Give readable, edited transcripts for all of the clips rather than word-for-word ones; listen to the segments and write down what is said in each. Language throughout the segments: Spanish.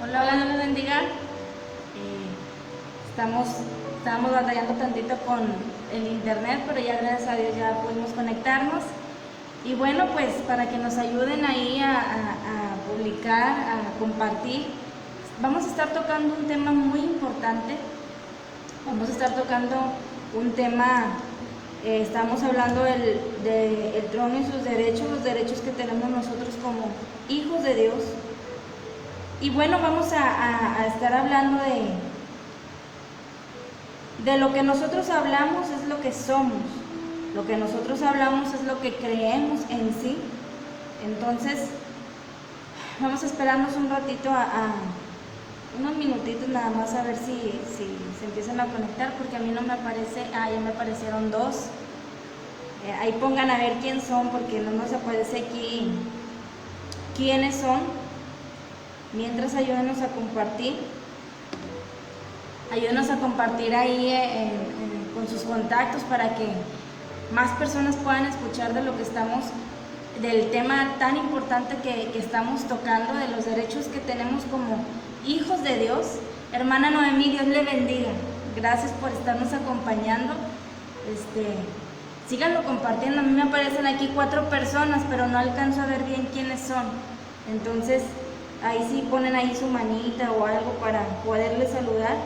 Hola, Dios les bendiga. Estábamos batallando tantito con el internet, pero ya gracias a Dios ya pudimos conectarnos. Y bueno, pues para que nos ayuden ahí a publicar, a compartir, vamos a estar tocando un tema muy importante. Vamos a estar tocando un tema, estamos hablando del trono y sus derechos, los derechos que tenemos nosotros como hijos de Dios. Y bueno, vamos a estar hablando de lo que nosotros hablamos es lo que somos, lo que nosotros hablamos es lo que creemos en sí. Entonces, vamos a esperarnos un ratito, unos minutitos nada más a ver si se empiezan a conectar, porque a mí no me aparece, ya me aparecieron dos. Ahí pongan a ver quién son, porque no nos aparece aquí quiénes son. Mientras ayúdenos a compartir. Ayúdenos a compartir ahí con sus contactos para que más personas puedan escuchar del tema tan importante que estamos tocando, de los derechos que tenemos como hijos de Dios. Hermana Noemí, Dios le bendiga. Gracias por estarnos acompañando. Síganlo compartiendo. A mí me aparecen aquí 4 personas, pero no alcanzo a ver bien quiénes son. Entonces, ahí sí ponen ahí su manita o algo para poderles saludar,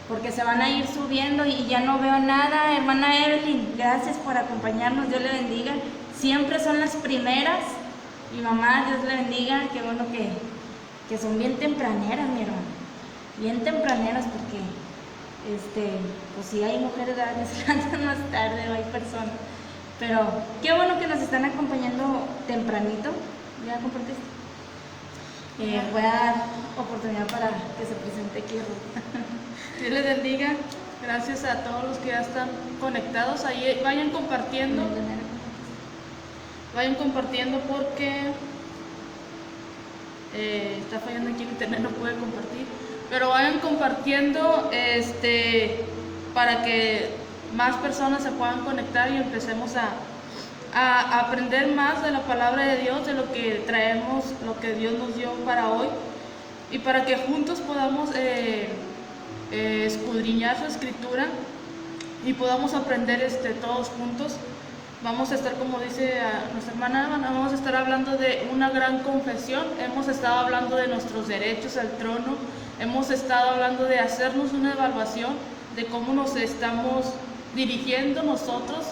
porque se van a ir subiendo y ya no veo nada. Hermana Evelyn, gracias por acompañarnos, Dios le bendiga. Siempre son las primeras. Mi mamá, Dios le bendiga. Qué bueno que son bien tempraneras, mi hermano. Bien tempraneras, porque pues sí hay mujeres que se levantan más tarde, o hay personas. Pero qué bueno que nos están acompañando tempranito. ¿Ya compartiste? Voy a dar oportunidad para que se presente aquí Ruth. Dios les bendiga. Gracias a todos los que ya están conectados. Ahí vayan compartiendo. Vayan compartiendo porque está fallando aquí el internet, no puede compartir. Pero vayan compartiendo para que más personas se puedan conectar y empecemos a aprender más de la palabra de Dios, de lo que traemos, lo que Dios nos dio para hoy, y para que juntos podamos escudriñar su escritura y podamos aprender todos juntos. Vamos a estar, como dice nuestra hermana Ana, vamos a estar hablando de una gran confesión. Hemos estado hablando de nuestros derechos al trono, hemos estado hablando de hacernos una evaluación de cómo nos estamos dirigiendo nosotros,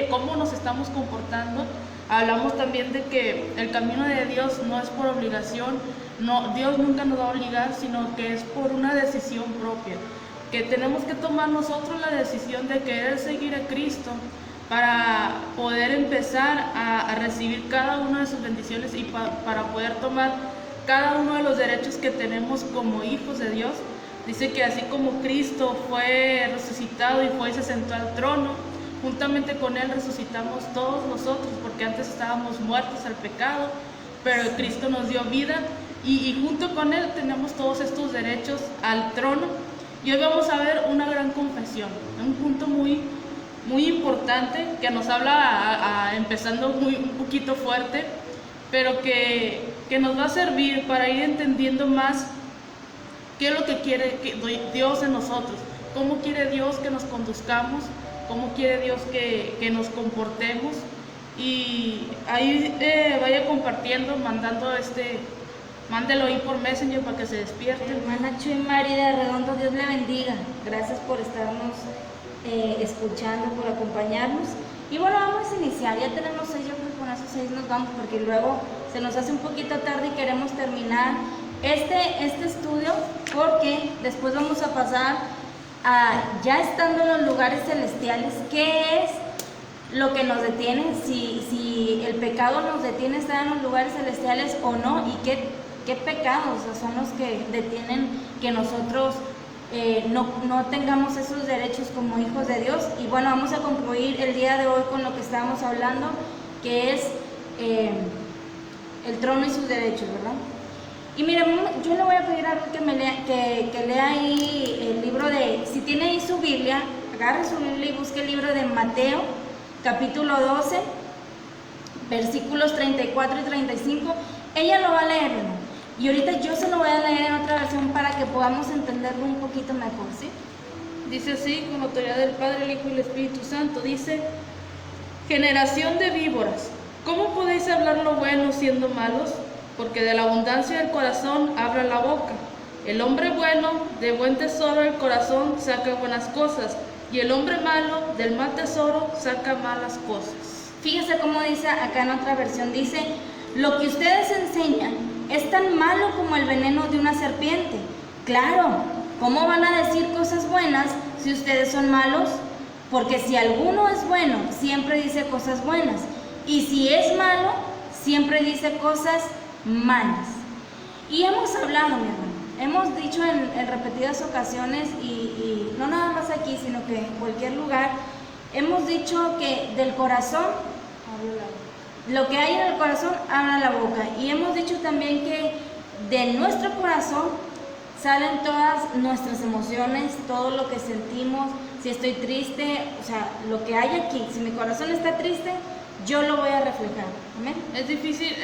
cómo nos estamos comportando. Hablamos también de que el camino de Dios no es por obligación, Dios nunca nos va a obligar, sino que es por una decisión propia, que tenemos que tomar nosotros la decisión de querer seguir a Cristo para poder empezar a recibir cada una de sus bendiciones y para poder tomar cada uno de los derechos que tenemos como hijos de Dios. Dice que así como Cristo fue resucitado y se sentó al trono, juntamente con Él resucitamos todos nosotros, porque antes estábamos muertos al pecado, pero Cristo nos dio vida y junto con Él tenemos todos estos derechos al trono. Y hoy vamos a ver una gran confesión, un punto muy, muy importante que nos habla empezando un poquito fuerte, pero que nos va a servir para ir entendiendo más qué es lo que quiere Dios en nosotros, cómo quiere Dios que nos conduzcamos, cómo quiere Dios que nos comportemos. Y ahí vaya compartiendo, mándelo ahí por Messenger para que se despierte. Hermana Chuy Mari de Redondo, Dios le bendiga. Gracias por estarnos escuchando, por acompañarnos. Y bueno, vamos a iniciar. Ya tenemos 6, yo creo que con esos 6 nos vamos, porque luego se nos hace un poquito tarde y queremos terminar este estudio, porque después vamos a pasar ya estando en los lugares celestiales, qué es lo que nos detiene, si el pecado nos detiene estar en los lugares celestiales o no, y qué pecados son los que detienen que nosotros no tengamos esos derechos como hijos de Dios. Y bueno, vamos a concluir el día de hoy con lo que estábamos hablando, que es el trono y sus derechos, ¿verdad? Y miren, yo le voy a pedir a Ruth que lea ahí el libro si tiene ahí su Biblia, agarre su Biblia y busque el libro de Mateo, capítulo 12, versículos 34 y 35. Ella lo va a leer, ¿no? Y ahorita yo se lo voy a leer en otra versión para que podamos entenderlo un poquito mejor, ¿sí? Dice así, con autoridad del Padre, el Hijo y el Espíritu Santo, dice: generación de víboras, ¿cómo podéis hablar lo bueno siendo malos? Porque de la abundancia del corazón habla la boca. El hombre bueno, de buen tesoro del corazón saca buenas cosas, y el hombre malo, del mal tesoro, saca malas cosas. Fíjese cómo dice acá en otra versión, dice: lo que ustedes enseñan es tan malo como el veneno de una serpiente. Claro, ¿cómo van a decir cosas buenas si ustedes son malos? Porque si alguno es bueno, siempre dice cosas buenas, y si es malo, siempre dice cosas malas. Y hemos hablado, mi hermano, hemos dicho en repetidas ocasiones, y no nada más aquí, sino que en cualquier lugar, hemos dicho que del corazón, lo que hay en el corazón, habla la boca. Y hemos dicho también que de nuestro corazón salen todas nuestras emociones, todo lo que sentimos. Si estoy triste, o sea, lo que hay aquí, si mi corazón está triste, yo lo voy a reflejar. ¿Amén? Es difícil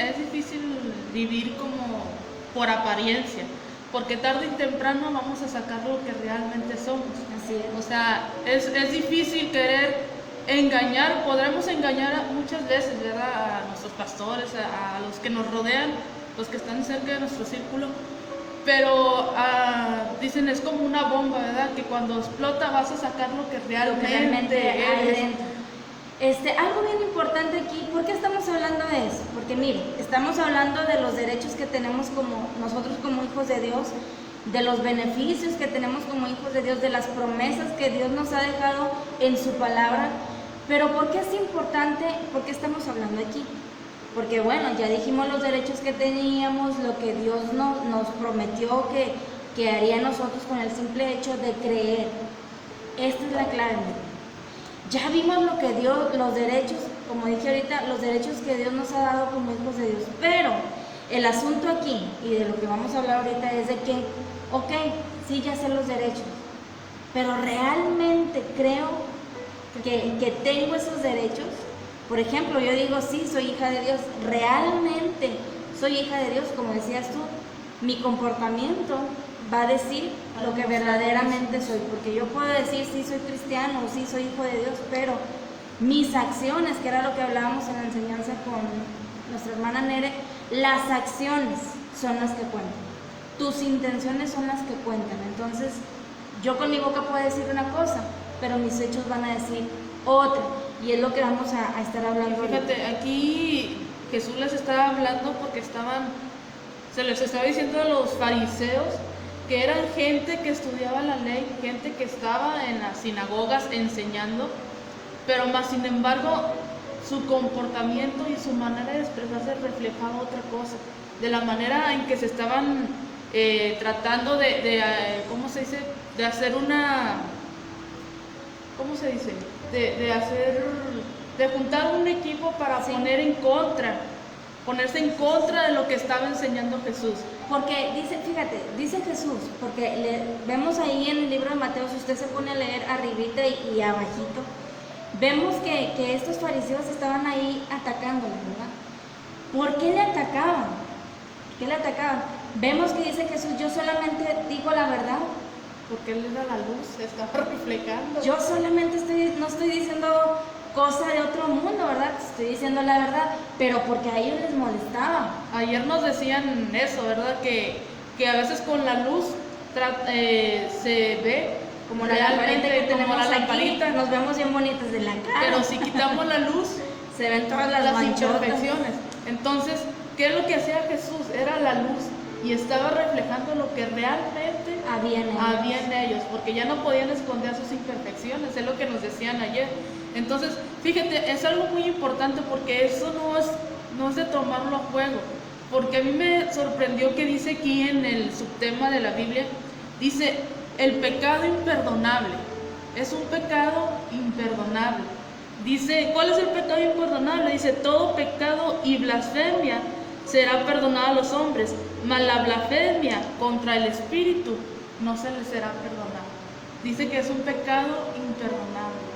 vivir como por apariencia, porque tarde y temprano vamos a sacar lo que realmente somos. Así es. O sea, es difícil querer engañar. Podremos engañar muchas veces, ¿verdad?, a nuestros pastores, a los que nos rodean, los que están cerca de nuestro círculo, pero dicen, es como una bomba, ¿verdad?, que cuando explota vas a sacar lo que realmente hay eres. dentro. Algo bien importante aquí, ¿por qué estamos hablando de eso? Porque mire, estamos hablando de los derechos que tenemos como nosotros como hijos de Dios, de los beneficios que tenemos como hijos de Dios, de las promesas que Dios nos ha dejado en su palabra. Pero ¿por qué es importante? ¿Por qué estamos hablando aquí? Porque bueno, ya dijimos los derechos que teníamos, lo que Dios nos prometió que haría nosotros con el simple hecho de creer. Esta es la clave. Ya vimos lo que Dios, los derechos, como dije ahorita, los derechos que Dios nos ha dado como hijos de Dios. Pero el asunto aquí, y de lo que vamos a hablar ahorita, es de que, ok, sí, ya sé los derechos, pero realmente creo que tengo esos derechos. Por ejemplo, yo digo, sí, soy hija de Dios, realmente soy hija de Dios, como decías tú, mi comportamiento va a decir lo que verdaderamente soy, porque yo puedo decir, sí, soy cristiano, sí, soy hijo de Dios, pero mis acciones, que era lo que hablábamos en la enseñanza con nuestra hermana Nere, las acciones son las que cuentan, tus intenciones son las que cuentan. Entonces, yo con mi boca puedo decir una cosa, pero mis hechos van a decir otra, y es lo que vamos a estar hablando. Fíjate, aquí Jesús les estaba hablando porque se les estaba diciendo a los fariseos que eran gente que estudiaba la ley, gente que estaba en las sinagogas enseñando, pero más sin embargo su comportamiento y su manera de expresarse reflejaba otra cosa, de la manera en que se estaban tratando ¿cómo se dice?, de hacer una, ¿cómo se dice?, de juntar un equipo para ponerse en contra de lo que estaba enseñando Jesús. Porque dice Jesús, porque vemos ahí en el libro de Mateo, si usted se pone a leer arribita y abajito, vemos que estos fariseos estaban ahí atacándole, ¿verdad? ¿Por qué le atacaban? ¿Qué le atacaban? Vemos que dice Jesús, yo solamente digo la verdad. Porque él era la luz, se estaba reflejando. Yo solamente no estoy diciendo cosa de otro mundo, ¿verdad? Estoy diciendo la verdad, pero porque a ellos les molestaba. Ayer nos decían eso, ¿verdad? Que a veces con la luz se ve como la lamparita que tenemos aquí, nos vemos bien bonitas de la cara. Pero si quitamos la luz, se ven todas las imperfecciones. Entonces, ¿qué es lo que hacía Jesús? Era la luz y estaba reflejando lo que realmente había en ellos, porque ya no podían esconder sus imperfecciones, es lo que nos decían ayer. Entonces, fíjate, es algo muy importante porque eso no es de tomarlo a juego, porque a mí me sorprendió que dice aquí en el subtema de la Biblia, dice, el pecado imperdonable, es un pecado imperdonable. Dice, ¿cuál es el pecado imperdonable? Dice, todo pecado y blasfemia será perdonado a los hombres, mas la blasfemia contra el Espíritu no se les será perdonada. Dice que es un pecado imperdonable.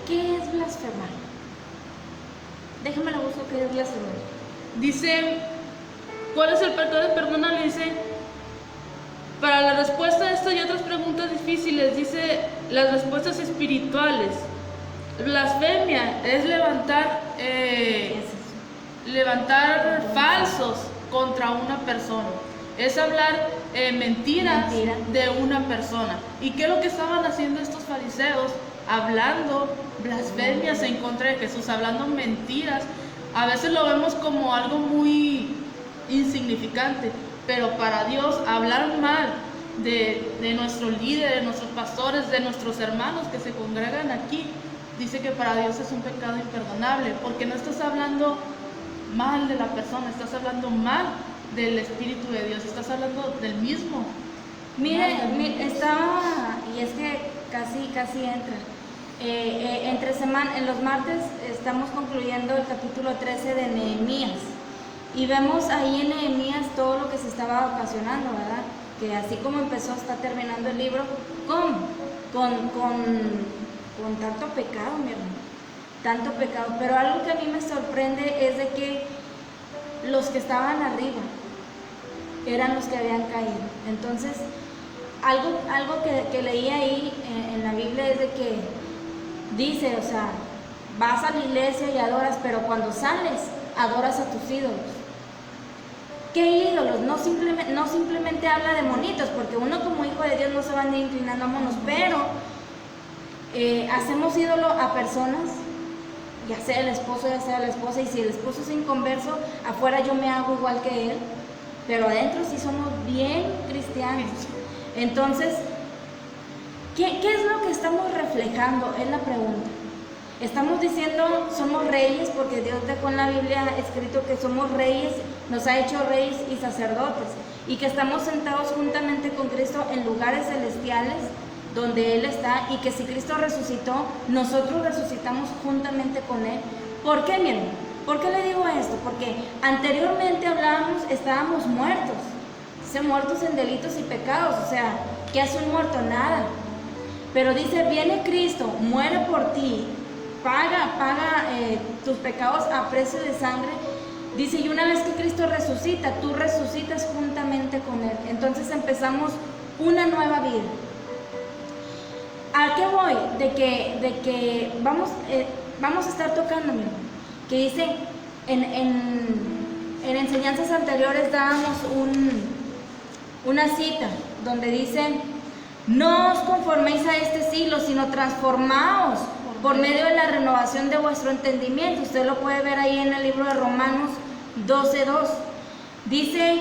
¿Qué es blasfemar? Déjame lo busco, ¿qué es blasfemar? Dice, ¿cuál es el pecado imperdonable? Dice, para la respuesta a esta y otras preguntas difíciles, dice las respuestas espirituales. Blasfemia es levantar falsos contra una persona. Es hablar mentira de una persona. ¿Y qué es lo que estaban haciendo estos fariseos? Hablando blasfemias en contra de Jesús, hablando mentiras. A veces lo vemos como algo muy insignificante, pero para Dios hablar mal de nuestros líderes, de nuestros pastores, de nuestros hermanos que se congregan aquí, dice que para Dios es un pecado imperdonable, porque no estás hablando mal de la persona, estás hablando mal del Espíritu de Dios, estás hablando del mismo. Mire, estaba, y es que casi entra. En los martes estamos concluyendo el capítulo 13 de Nehemías y vemos ahí en Nehemías todo lo que se estaba ocasionando, ¿verdad? Que así como empezó está terminando el libro con tanto pecado, mi hermano, tanto pecado. Pero algo que a mí me sorprende es de que los que estaban arriba eran los que habían caído. Entonces, algo que leí ahí en la Biblia es de que dice, o sea, vas a la iglesia y adoras, pero cuando sales, adoras a tus ídolos. ¿Qué ídolos? No simplemente habla de monitos, porque uno como hijo de Dios no se va a andar inclinando a monos, pero hacemos ídolo a personas, ya sea el esposo, ya sea la esposa, y si el esposo es inconverso, afuera yo me hago igual que él, pero adentro sí somos bien cristianos. Entonces, ¿qué es lo que estamos reflejando? Es la pregunta. Estamos diciendo somos reyes porque Dios dejó en la Biblia escrito que somos reyes, nos ha hecho reyes y sacerdotes, y que estamos sentados juntamente con Cristo en lugares celestiales donde Él está, y que si Cristo resucitó, nosotros resucitamos juntamente con Él. ¿Por qué, mi hermano? ¿Por qué le digo esto? Porque anteriormente estábamos muertos, muertos en delitos y pecados. O sea, ¿qué hace un muerto? Nada. Pero dice, viene Cristo, muere por ti, paga tus pecados a precio de sangre. Dice, y una vez que Cristo resucita, tú resucitas juntamente con Él. Entonces empezamos una nueva vida. ¿A qué voy? De que vamos a estar tocando, mi hermano, que dice, en enseñanzas anteriores dábamos una cita donde dice, no os conforméis a este siglo, sino transformaos por medio de la renovación de vuestro entendimiento. Usted lo puede ver ahí en el libro de Romanos 12:2. Dice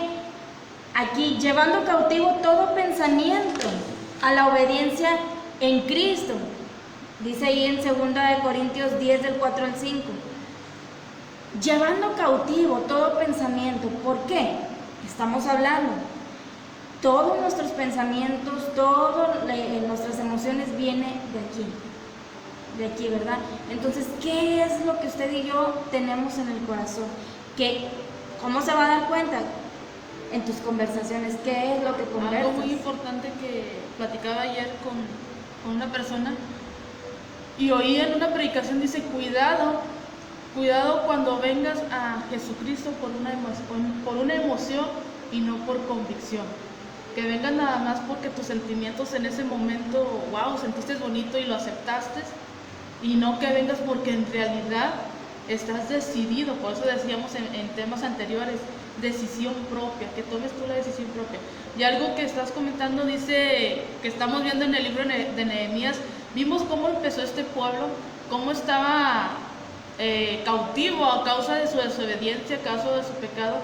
aquí, llevando cautivo todo pensamiento a la obediencia en Cristo. Dice ahí en 2 Corintios 10 del 4 al 5. Llevando cautivo todo pensamiento. ¿Por qué? Estamos hablando. Todos nuestros pensamientos, todas nuestras emociones vienen de aquí, ¿verdad? Entonces, ¿qué es lo que usted y yo tenemos en el corazón? ¿Cómo se va a dar cuenta? En tus conversaciones, ¿qué es lo que conversas? Algo muy importante que platicaba ayer con una persona y oí en una predicación, dice, cuidado cuando vengas a Jesucristo por una emoción y no por convicción. Que vengas nada más porque tus sentimientos en ese momento, wow, sentiste bonito y lo aceptaste, y no que vengas porque en realidad estás decidido. Por eso decíamos en temas anteriores, decisión propia, que tomes tú la decisión propia. Y algo que estás comentando dice, que estamos viendo en el libro de Nehemías, vimos cómo empezó este pueblo, cómo estaba cautivo a causa de su desobediencia, a causa de su pecado.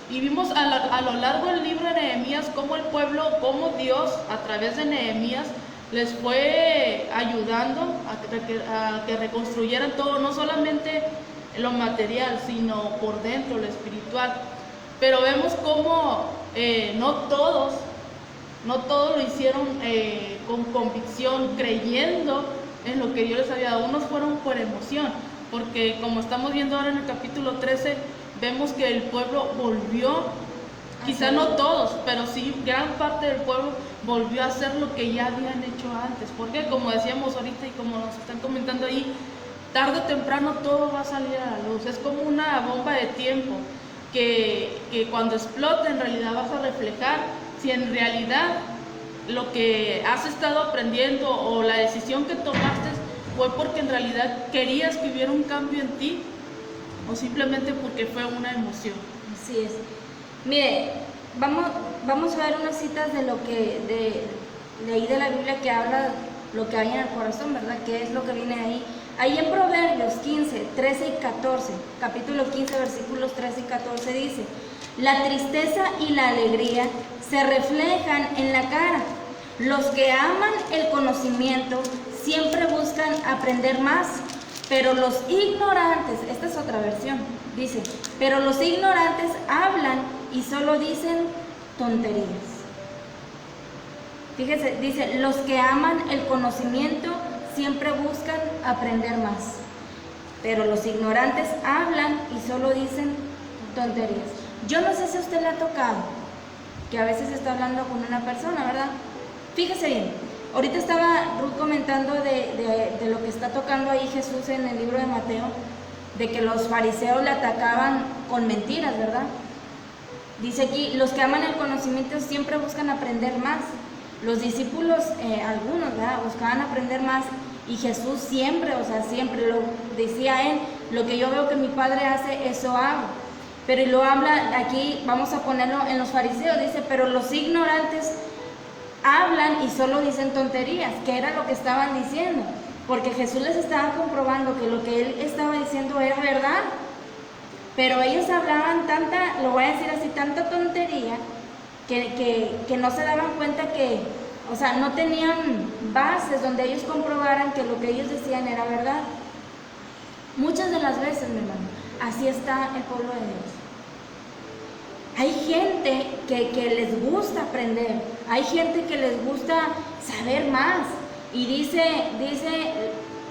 Y vimos a lo largo del libro de Nehemías cómo el pueblo, cómo Dios a través de Nehemías les fue ayudando a que reconstruyeran todo, no solamente lo material, sino por dentro, lo espiritual. Pero vemos cómo no todos lo hicieron con convicción, creyendo en lo que Dios les había dado. Unos fueron por emoción, porque como estamos viendo ahora en el capítulo 13, vemos que el pueblo volvió, quizá no todos, pero sí gran parte del pueblo volvió a hacer lo que ya habían hecho antes. Porque como decíamos ahorita y como nos están comentando ahí, tarde o temprano todo va a salir a la luz. Es como una bomba de tiempo. que cuando explote en realidad vas a reflejar si en realidad lo que has estado aprendiendo o la decisión que tomaste fue porque en realidad querías que hubiera un cambio en ti o simplemente porque fue una emoción. Así es. Mire, vamos a ver unas citas de lo que de ahí de la Biblia que habla lo que hay en el corazón, ¿verdad? ¿Qué es lo que viene ahí? Ahí en Proverbios 15, 13 y 14, capítulo 15, versículos 13 y 14 dice: la tristeza y la alegría se reflejan en la cara. Los que aman el conocimiento siempre buscan aprender más, pero los ignorantes, esta es otra versión, dice, pero los ignorantes hablan y solo dicen tonterías. Fíjese, dice, los que aman el conocimiento siempre buscan aprender más, pero los ignorantes hablan y solo dicen tonterías. Yo no sé si a usted le ha tocado que a veces está hablando con una persona, ¿verdad? Fíjese bien, ahorita estaba Ruth comentando de lo que está tocando ahí Jesús en el libro de Mateo, de que los fariseos le atacaban con mentiras, ¿verdad? Dice aquí, los que aman el conocimiento siempre buscan aprender más. Los discípulos, algunos, ¿verdad?, buscaban aprender más, y Jesús siempre, o sea, siempre lo decía él, lo que yo veo que mi Padre hace, eso hago. Pero lo habla aquí, vamos a ponerlo en los fariseos, dice, pero los ignorantes hablan y solo dicen tonterías, que era lo que estaban diciendo, porque Jesús les estaba comprobando que lo que él estaba diciendo era verdad, pero ellos hablaban tanta, lo voy a decir así, tanta tontería, que no se daban cuenta que, o sea, no tenían bases donde ellos comprobaran que lo que ellos decían era verdad. Muchas de las veces, mi hermano, así está el pueblo de Dios. Hay gente que les gusta aprender, hay gente que les gusta saber más, y dice,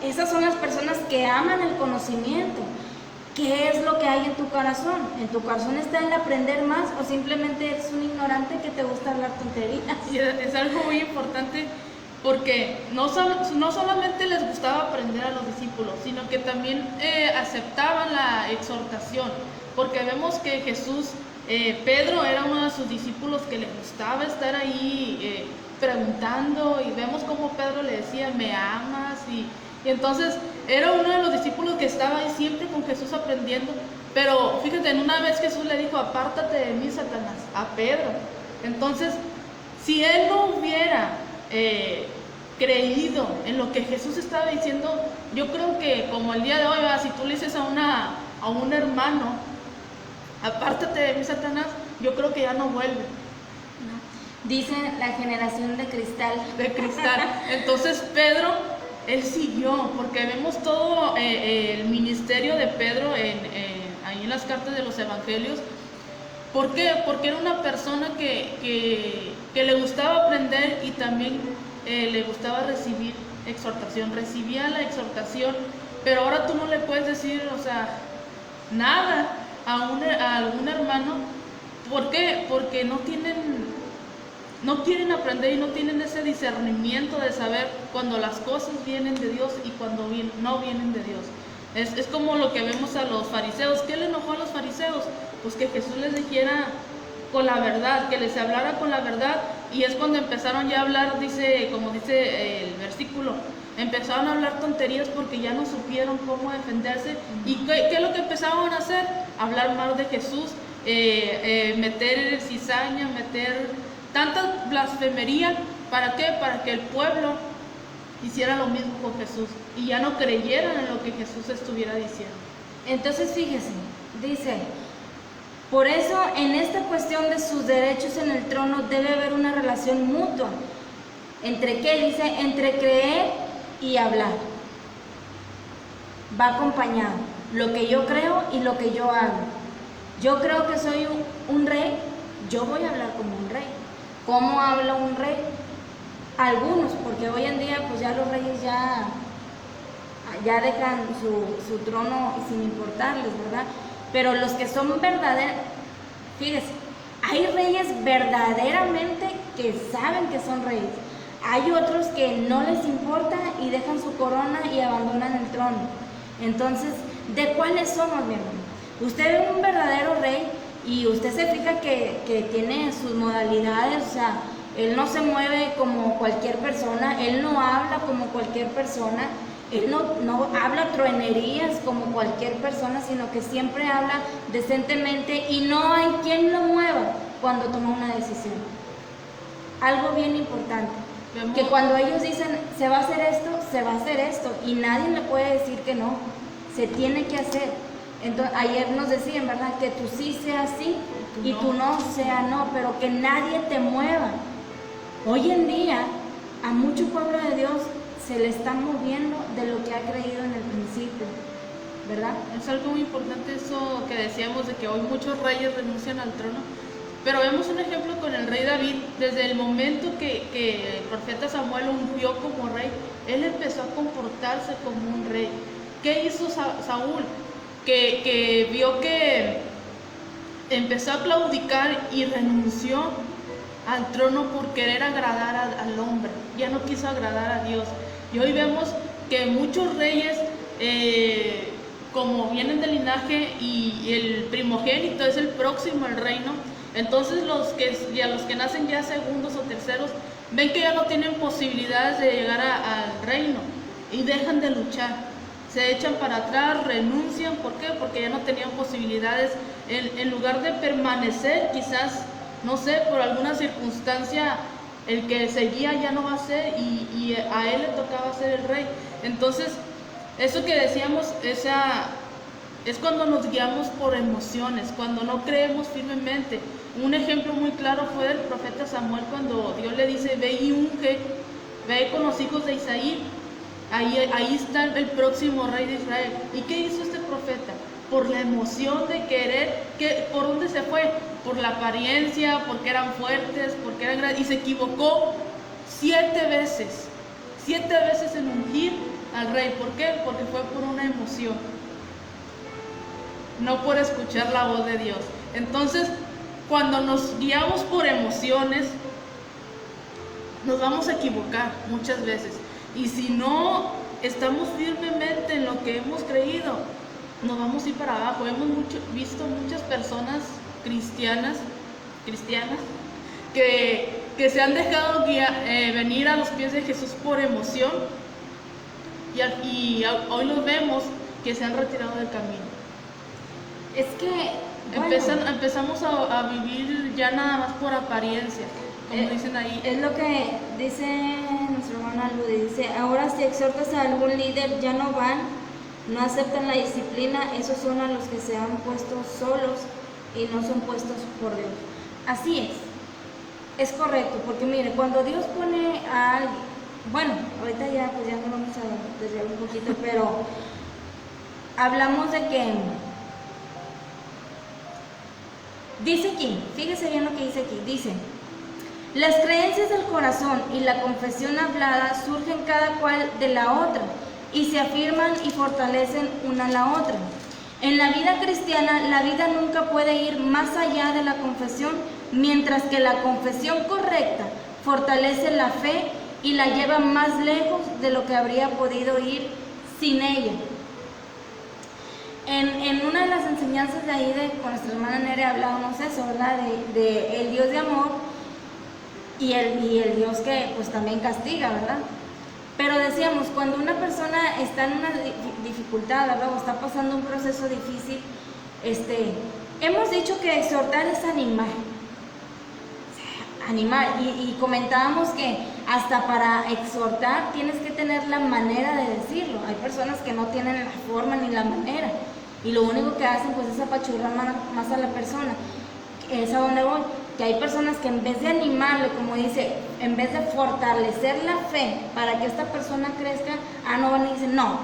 esas son las personas que aman el conocimiento. ¿Qué es lo que hay en tu corazón? ¿En tu corazón está el aprender más o simplemente eres un ignorante que te gusta hablar tonterías? Y es algo muy importante porque no solamente les gustaba aprender a los discípulos, sino que también aceptaban la exhortación, porque vemos que Jesús, Pedro era uno de sus discípulos que le gustaba estar ahí preguntando, y vemos como Pedro le decía, ¿me amas? Y entonces era uno de los discípulos que estaba ahí siempre con Jesús aprendiendo. Pero fíjate, en una vez Jesús le dijo, apártate de mí, Satanás, a Pedro. Entonces, si él no hubiera creído en lo que Jesús estaba diciendo, yo creo que como el día de hoy, si tú le dices a un hermano, apártate de mí, Satanás, yo creo que ya no vuelve. Dicen la generación de cristal. De cristal. Entonces Pedro, él siguió, porque vemos todo el ministerio de Pedro ahí en las cartas de los evangelios. ¿Por qué? Porque era una persona que le gustaba aprender y también le gustaba recibir exhortación. Recibía la exhortación, pero ahora tú no le puedes decir, o sea, nada a algún hermano. ¿Por qué? Porque no quieren aprender y no tienen ese discernimiento de saber cuando las cosas vienen de Dios y cuando no vienen de Dios. Es como lo que vemos a los fariseos. ¿Qué le enojó a los fariseos? Pues que Jesús les dijera con la verdad, que les hablara con la verdad, y es cuando empezaron ya a hablar, como dice el versículo, empezaron a hablar tonterías porque ya no supieron cómo defenderse. ¿Y qué es lo que empezaron a hacer? Hablar mal de Jesús, meter cizaña, meter tanta blasfemería. ¿Para qué? Para que el pueblo hiciera lo mismo con Jesús y ya no creyeran en lo que Jesús estuviera diciendo. Entonces fíjese, dice, por eso en esta cuestión de sus derechos en el trono debe haber una relación mutua. ¿Entre qué? Dice, entre creer y hablar. Va acompañado lo que yo creo y lo que yo hago. Yo creo que soy un rey, yo voy a hablar como un rey. ¿Cómo habla un rey? Algunos, porque hoy en día pues ya los reyes ya dejan su trono sin importarles, ¿verdad? Pero los que son verdaderos, fíjese, hay reyes verdaderamente que saben que son reyes. Hay otros que no les importa y dejan su corona y abandonan el trono. Entonces, ¿de cuáles somos, mi hermano? Usted ve un verdadero rey Y usted se fija que tiene sus modalidades, o sea, él no se mueve como cualquier persona, él no habla como cualquier persona, él no habla truenerías como cualquier persona, sino que siempre habla decentemente y no hay quien lo mueva cuando toma una decisión. Algo bien importante, que cuando ellos dicen se va a hacer esto, se va a hacer esto y nadie le puede decir que no, se tiene que hacer. Entonces, ayer nos decían, ¿verdad? Que tú sí sea sí y tú no sea no, pero que nadie te mueva. Hoy en día, a mucho pueblo de Dios se le está moviendo de lo que ha creído en el principio, ¿verdad? Es algo muy importante eso que decíamos de que hoy muchos reyes renuncian al trono, pero vemos un ejemplo con el rey David. Desde el momento que el profeta Samuel lo ungió como rey, él empezó a comportarse como un rey. ¿Qué hizo Saúl? Que vio que empezó a claudicar y renunció al trono por querer agradar al hombre, ya no quiso agradar a Dios. Y hoy vemos que muchos reyes, como vienen del linaje y el primogénito es el próximo al reino, entonces los que nacen ya segundos o terceros, ven que ya no tienen posibilidades de llegar al reino y dejan de luchar. Se echan para atrás, renuncian. ¿Por qué? Porque ya no tenían posibilidades. En lugar de permanecer, quizás, no sé, por alguna circunstancia, el que seguía ya no va a ser y a él le tocaba ser el rey. Entonces, eso que decíamos, es cuando nos guiamos por emociones, cuando no creemos firmemente. Un ejemplo muy claro fue el profeta Samuel cuando Dios le dice, ve y unge, ve con los hijos de Isaí. Ahí está el próximo rey de Israel. ¿Y qué hizo este profeta? Por la emoción de querer, ¿por dónde se fue? Por la apariencia, porque eran fuertes, porque eran grandes, y se equivocó 7 veces en ungir al rey. ¿Por qué? Porque fue por una emoción, no por escuchar la voz de Dios. Entonces, cuando nos guiamos por emociones, nos vamos a equivocar muchas veces. Y si no estamos firmemente en lo que hemos creído, nos vamos a ir para abajo. Hemos visto muchas personas cristianas que se han dejado venir a los pies de Jesús por emoción y hoy los vemos que se han retirado del camino. Es que empezamos a vivir ya nada más por apariencia. Como dicen ahí. Es lo que dice nuestro hermano Aludi, dice, ahora si exhortas a algún líder ya no van, no aceptan la disciplina, esos son a los que se han puesto solos y no son puestos por Dios. Así es correcto, porque mire, cuando Dios pone a alguien, bueno, ahorita ya pues ya nos vamos a desviar un poquito, pero hablamos de que dice aquí, fíjese bien lo que dice aquí, dice, las creencias del corazón y la confesión hablada surgen cada cual de la otra y se afirman y fortalecen una a la otra. En la vida cristiana, la vida nunca puede ir más allá de la confesión, mientras que la confesión correcta fortalece la fe y la lleva más lejos de lo que habría podido ir sin ella. En una de las enseñanzas de ahí con nuestra hermana Nere hablábamos eso, ¿verdad? De el Dios de amor y el Dios que pues también castiga, ¿verdad? Pero decíamos, cuando una persona está en una dificultad, ¿verdad? O está pasando un proceso difícil, hemos dicho que exhortar es animar, y comentábamos que hasta para exhortar tienes que tener la manera de decirlo. Hay personas que no tienen la forma ni la manera, y lo único que hacen pues es apachurrar más a la persona. Es a donde voy, que hay personas que en vez de animarlo, como dice, en vez de fortalecer la fe para que esta persona crezca, no van y dicen, no,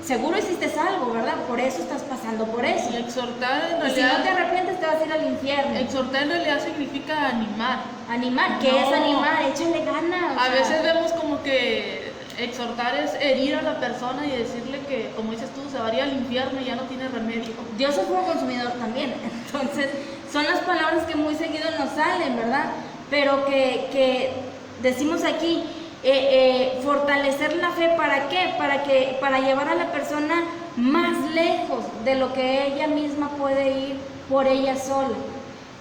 seguro hiciste algo, ¿verdad? Por eso estás pasando por eso. Y exhortar en realidad, y si no te arrepientes te vas a ir al infierno. Exhortar en realidad significa animar. Animar, ¿qué es animar? Échale ganas. A veces vemos como que exhortar es herir a la persona y decirle que, como dices tú, se va a ir al infierno y ya no tiene remedio. Dios es un consumidor también, entonces son las palabras que muy seguido nos salen, ¿verdad? Pero que decimos aquí, fortalecer la fe, ¿para qué? Para llevar a la persona más lejos de lo que ella misma puede ir por ella sola.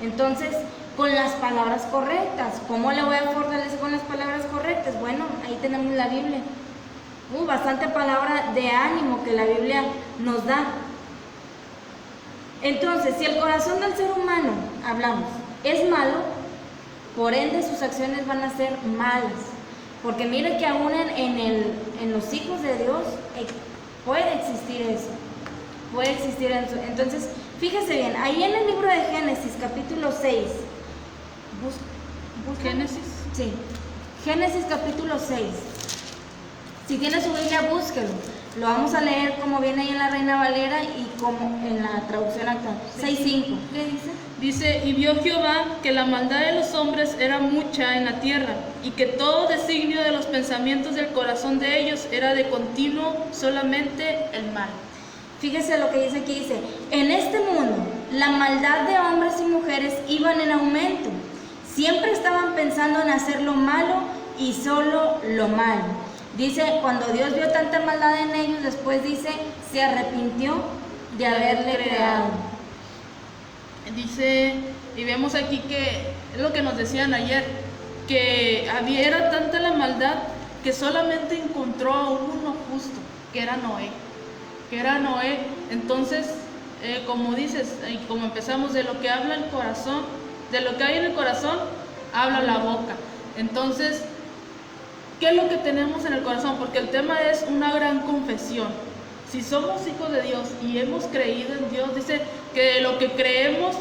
Entonces, con las palabras correctas. ¿Cómo le voy a fortalecer con las palabras correctas? Bueno, ahí tenemos la Biblia. Bastante palabra de ánimo que la Biblia nos da. Entonces, si el corazón del ser humano, hablamos, es malo, por ende sus acciones van a ser malas. Porque mire que aún en los hijos de Dios puede existir eso. Puede existir eso. Entonces, fíjese bien, ahí en el libro de Génesis, capítulo 6. ¿Génesis? Sí, Génesis capítulo 6. Si tiene su Biblia, búsquelo. Lo vamos a leer como viene ahí en la Reina Valera y como en la traducción actual. 6:5. ¿Qué dice? Dice, y vio Jehová que la maldad de los hombres era mucha en la tierra, y que todo designio de los pensamientos del corazón de ellos era de continuo solamente el mal. Fíjese lo que dice aquí, dice, en este mundo la maldad de hombres y mujeres iban en aumento. Siempre estaban pensando en hacer lo malo y solo lo malo. Dice, cuando Dios vio tanta maldad en ellos, después dice, se arrepintió de haberle creado. Dice, y vemos aquí que es lo que nos decían ayer, que era tanta la maldad que solamente encontró a uno justo, que era Noé. Entonces, como dices, y como empezamos, de lo que habla el corazón, de lo que hay en el corazón, habla la boca. Entonces, ¿qué es lo que tenemos en el corazón? Porque el tema es una gran confesión. Si somos hijos de Dios y hemos creído en Dios, dice que lo que creemos,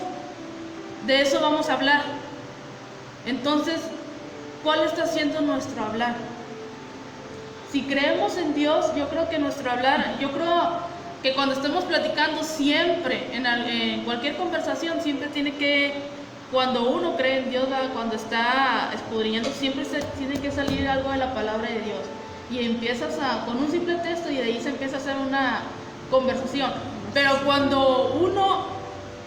de eso vamos a hablar. Entonces, ¿cuál está siendo nuestro hablar? Si creemos en Dios, yo creo que nuestro hablar, yo creo que cuando estemos platicando siempre, en cualquier conversación, siempre tiene que, cuando uno cree en Dios, cuando está escudriñando, siempre tiene que salir algo de la palabra de Dios. Y empiezas con un simple texto y de ahí se empieza a hacer una conversación. Pero cuando uno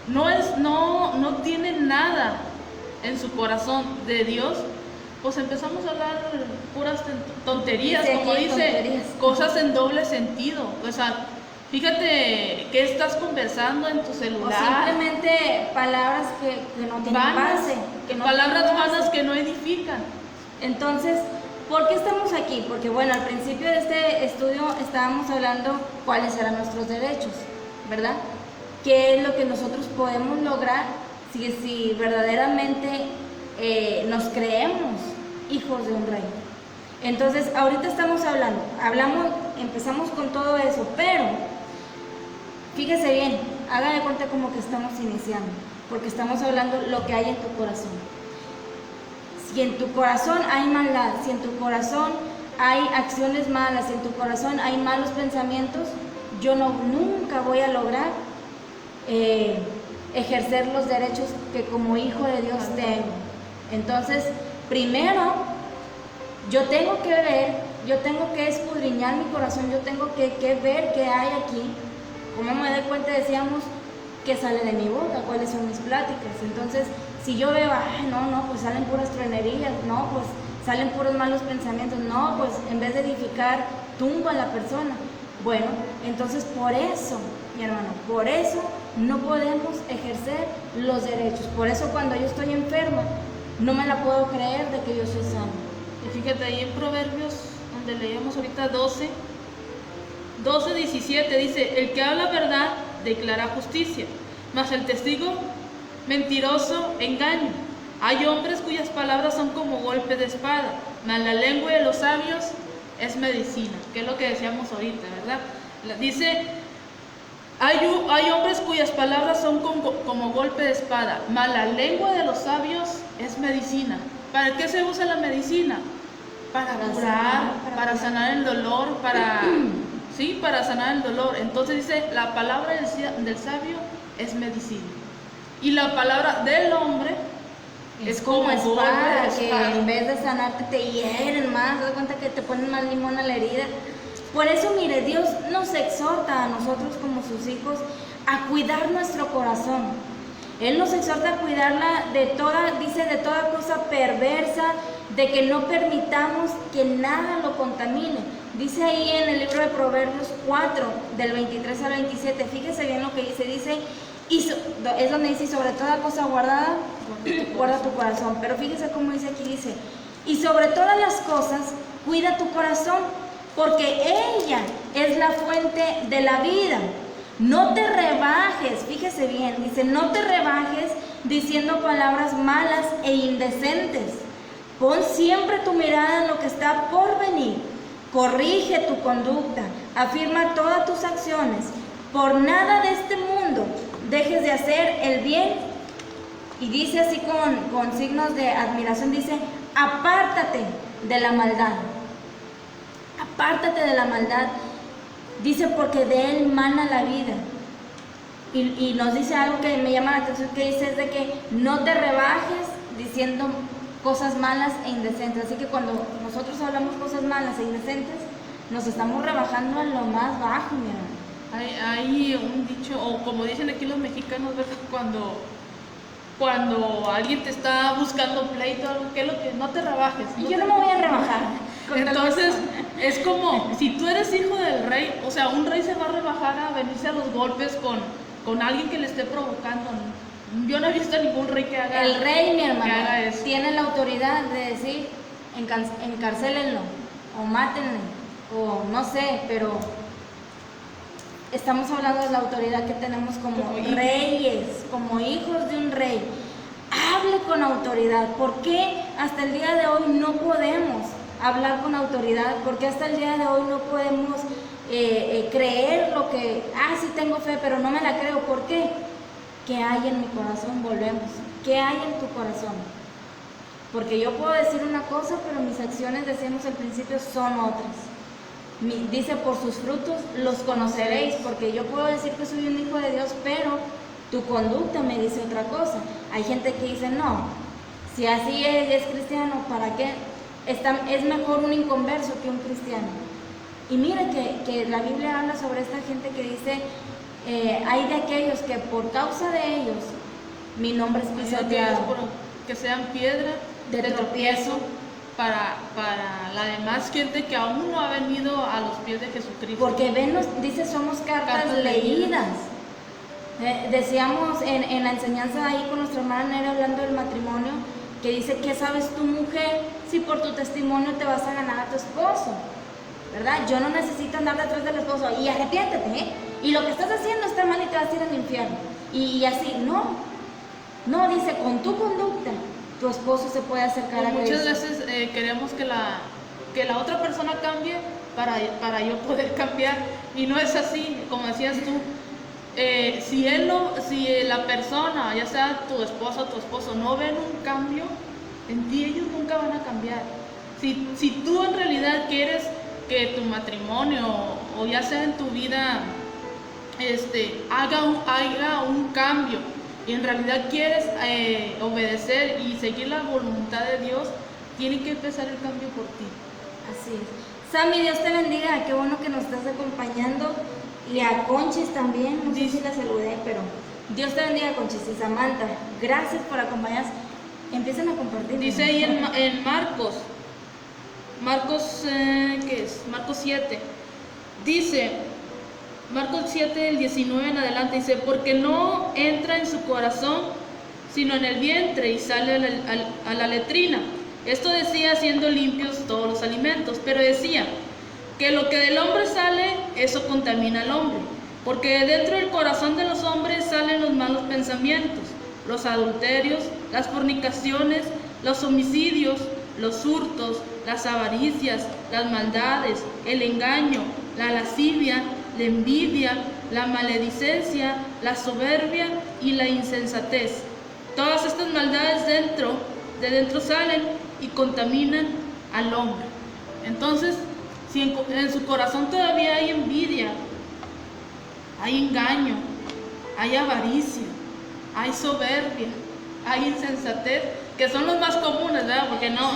no tiene nada en su corazón de Dios, pues empezamos a hablar puras tonterías, como dice, cosas en doble sentido. O sea, fíjate que estás conversando en tu celular. O simplemente palabras que no tienen base. Palabras vanas que no edifican. Entonces, ¿por qué estamos aquí? Porque bueno, al principio de este estudio estábamos hablando cuáles eran nuestros derechos, ¿verdad? ¿Qué es lo que nosotros podemos lograr si verdaderamente nos creemos hijos de un rey? Entonces, ahorita estamos empezamos con todo eso, pero fíjese bien, haga de cuenta como que estamos iniciando, porque estamos hablando lo que hay en tu corazón. Si en tu corazón hay maldad, si en tu corazón hay acciones malas, si en tu corazón hay malos pensamientos, yo nunca voy a lograr ejercer los derechos que como hijo de Dios tengo. Entonces, primero, yo tengo que ver, yo tengo que escudriñar mi corazón, yo tengo que ver qué hay aquí. Como me doy cuenta, decíamos, qué sale de mi boca, cuáles son mis pláticas. Entonces, si yo veo, pues salen puras truenerías, pues salen puros malos pensamientos, pues en vez de edificar, tumbo a la persona. Bueno, entonces por eso, mi hermano, por eso no podemos ejercer los derechos. Por eso cuando yo estoy enferma, no me la puedo creer de que yo soy sana. Y fíjate, ahí en Proverbios, donde leíamos ahorita 12:17, dice, el que habla verdad declara justicia, mas el testigo mentiroso engaño. Hay hombres cuyas palabras son como golpe de espada, mas la lengua de los sabios es medicina, que es lo que decíamos ahorita, ¿verdad? Dice, hay hombres cuyas palabras son como golpe de espada, mas la lengua de los sabios es medicina. ¿Para qué se usa la medicina? Para curar, para sanar el dolor, para sanar el dolor. Entonces dice, la palabra del sabio es medicina. Y la palabra del hombre es como espada, que en vez de sanarte te hieren más, te das cuenta que te ponen más limón a la herida. Por eso, mire, Dios nos exhorta a nosotros como sus hijos a cuidar nuestro corazón. Él nos exhorta a cuidarla de toda cosa perversa, de que no permitamos que nada lo contamine. Dice ahí en el libro de Proverbios 4, del 23 al 27, fíjese bien lo que dice, es donde dice, y sobre toda cosa guardada, guarda tu corazón. Pero fíjese cómo dice aquí, dice, y sobre todas las cosas, cuida tu corazón, porque ella es la fuente de la vida. No te rebajes, fíjese bien, dice, no te rebajes diciendo palabras malas e indecentes. Pon siempre tu mirada en lo que está por venir. Corrige tu conducta, afirma todas tus acciones. Por nada de este mundo dejes de hacer el bien. Y dice así con signos de admiración, dice, apártate de la maldad. Apártate de la maldad. Dice, porque de él mana la vida. Y nos dice algo que me llama la atención, que dice es de que no te rebajes diciendo cosas malas e indecentes. Así que cuando nosotros hablamos cosas malas e indecentes, nos estamos rebajando a lo más bajo, mi hermano. Hay un dicho, o como dicen aquí los mexicanos, ¿verdad? Cuando alguien te está buscando pleito, algo, ¿qué es lo que? No te rebajes. Y yo no me voy a rebajar. Entonces, es como, si tú eres hijo del rey, o sea, un rey se va a rebajar a venirse a los golpes con alguien que le esté provocando. Yo no he visto a ningún rey que haga eso. El rey, mi hermano, tiene la autoridad de decir, encarcélenlo, o mátenle, o no sé, pero estamos hablando de la autoridad que tenemos como reyes, como hijos de un rey. Hable con autoridad. ¿Por qué hasta el día de hoy no podemos hablar con autoridad? ¿Por qué hasta el día de hoy no podemos creer lo que, sí tengo fe, pero no me la creo? ¿Por qué? ¿Qué hay en mi corazón? Volvemos. ¿Qué hay en tu corazón? Porque yo puedo decir una cosa, pero mis acciones, decíamos al principio, son otras. Dice, por sus frutos los conoceréis, porque yo puedo decir que soy un hijo de Dios, pero tu conducta me dice otra cosa. Hay gente que dice, no, si así es cristiano, ¿para qué? Es mejor un inconverso que un cristiano. Y mira que la Biblia habla sobre esta gente que dice, hay de aquellos que por causa de ellos mi nombre es pisoteado, que sean piedra de tropiezo para la demás gente que aún no ha venido a los pies de Jesucristo. Porque dice, somos cartas leídas. Decíamos en la enseñanza ahí con nuestra hermana Nere, hablando del matrimonio, que dice, ¿qué sabes tu mujer si por tu testimonio te vas a ganar a tu esposo? ¿Verdad? Yo no necesito andar detrás del esposo y arrepiéntete, y lo que estás haciendo está mal y te vas a ir al infierno. Y así, no, dice, con tu conducta tu esposo se puede acercar a Cristo. Muchas veces queremos que la otra persona cambie para yo poder cambiar, y no es así. Como decías tú, si la persona, ya sea tu esposa o tu esposo, no ven un cambio en ti, ellos nunca van a cambiar. Si tú en realidad quieres que tu matrimonio, o ya sea en tu vida, haga un cambio, y en realidad quieres obedecer y seguir la voluntad de Dios, tiene que empezar el cambio por ti. Así es. Sammy, Dios te bendiga, qué bueno que nos estás acompañando. Y a Conchis también, no sé si la saludé, pero Dios te bendiga, Conchis. Y Samantha, gracias por acompañarnos. Empiezan a compartir. Dice ahí en Marcos, ¿qué es? Marcos 7. Dice, Marcos 7, el 19 en adelante, dice, porque no entra en su corazón, sino en el vientre, y sale a la letrina. Esto decía siendo limpios todos los alimentos, pero decía que lo que del hombre sale, eso contamina al hombre, porque de dentro del corazón de los hombres salen los malos pensamientos, los adulterios, las fornicaciones, los homicidios, los hurtos, las avaricias, las maldades, el engaño, la lascivia, la envidia, la maledicencia, la soberbia y la insensatez. Todas estas maldades de dentro salen y contaminan al hombre. Entonces, si en su corazón todavía hay envidia, hay engaño, hay avaricia, hay soberbia, hay insensatez, que son los más comunes, ¿verdad? Porque no,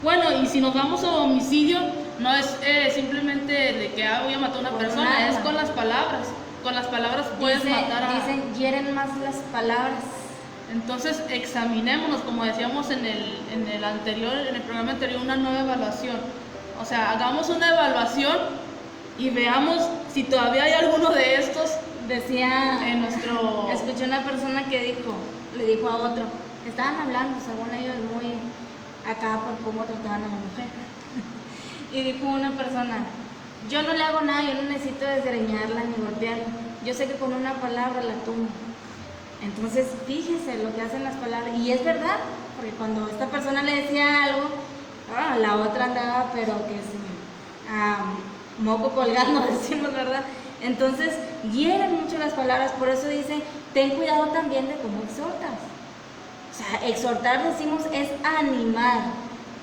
bueno, y si nos vamos a homicidio, no es simplemente de que voy a matar a una persona, es con las palabras. Con las palabras puedes matar a... Dicen, hieren más las palabras. Entonces, examinémonos, como decíamos en el programa anterior, una nueva evaluación. O sea, hagamos una evaluación y veamos si todavía hay alguno de estos Decía, en nuestro... escuché una persona que le dijo a otro, estaban hablando, según ellos, muy acá por cómo trataban a la mujer. Y dijo una persona, yo no le hago nada, yo no necesito desgreñarla ni golpearla. Yo sé que con una palabra la tumbo. Entonces, fíjese lo que hacen las palabras. Y es verdad, porque cuando esta persona le decía algo, la otra andaba, pero que sí, moco colgando, decimos, ¿verdad? Entonces, hieren mucho las palabras. Por eso dice, ten cuidado también de cómo exhortas. O sea, exhortar, decimos, es animar.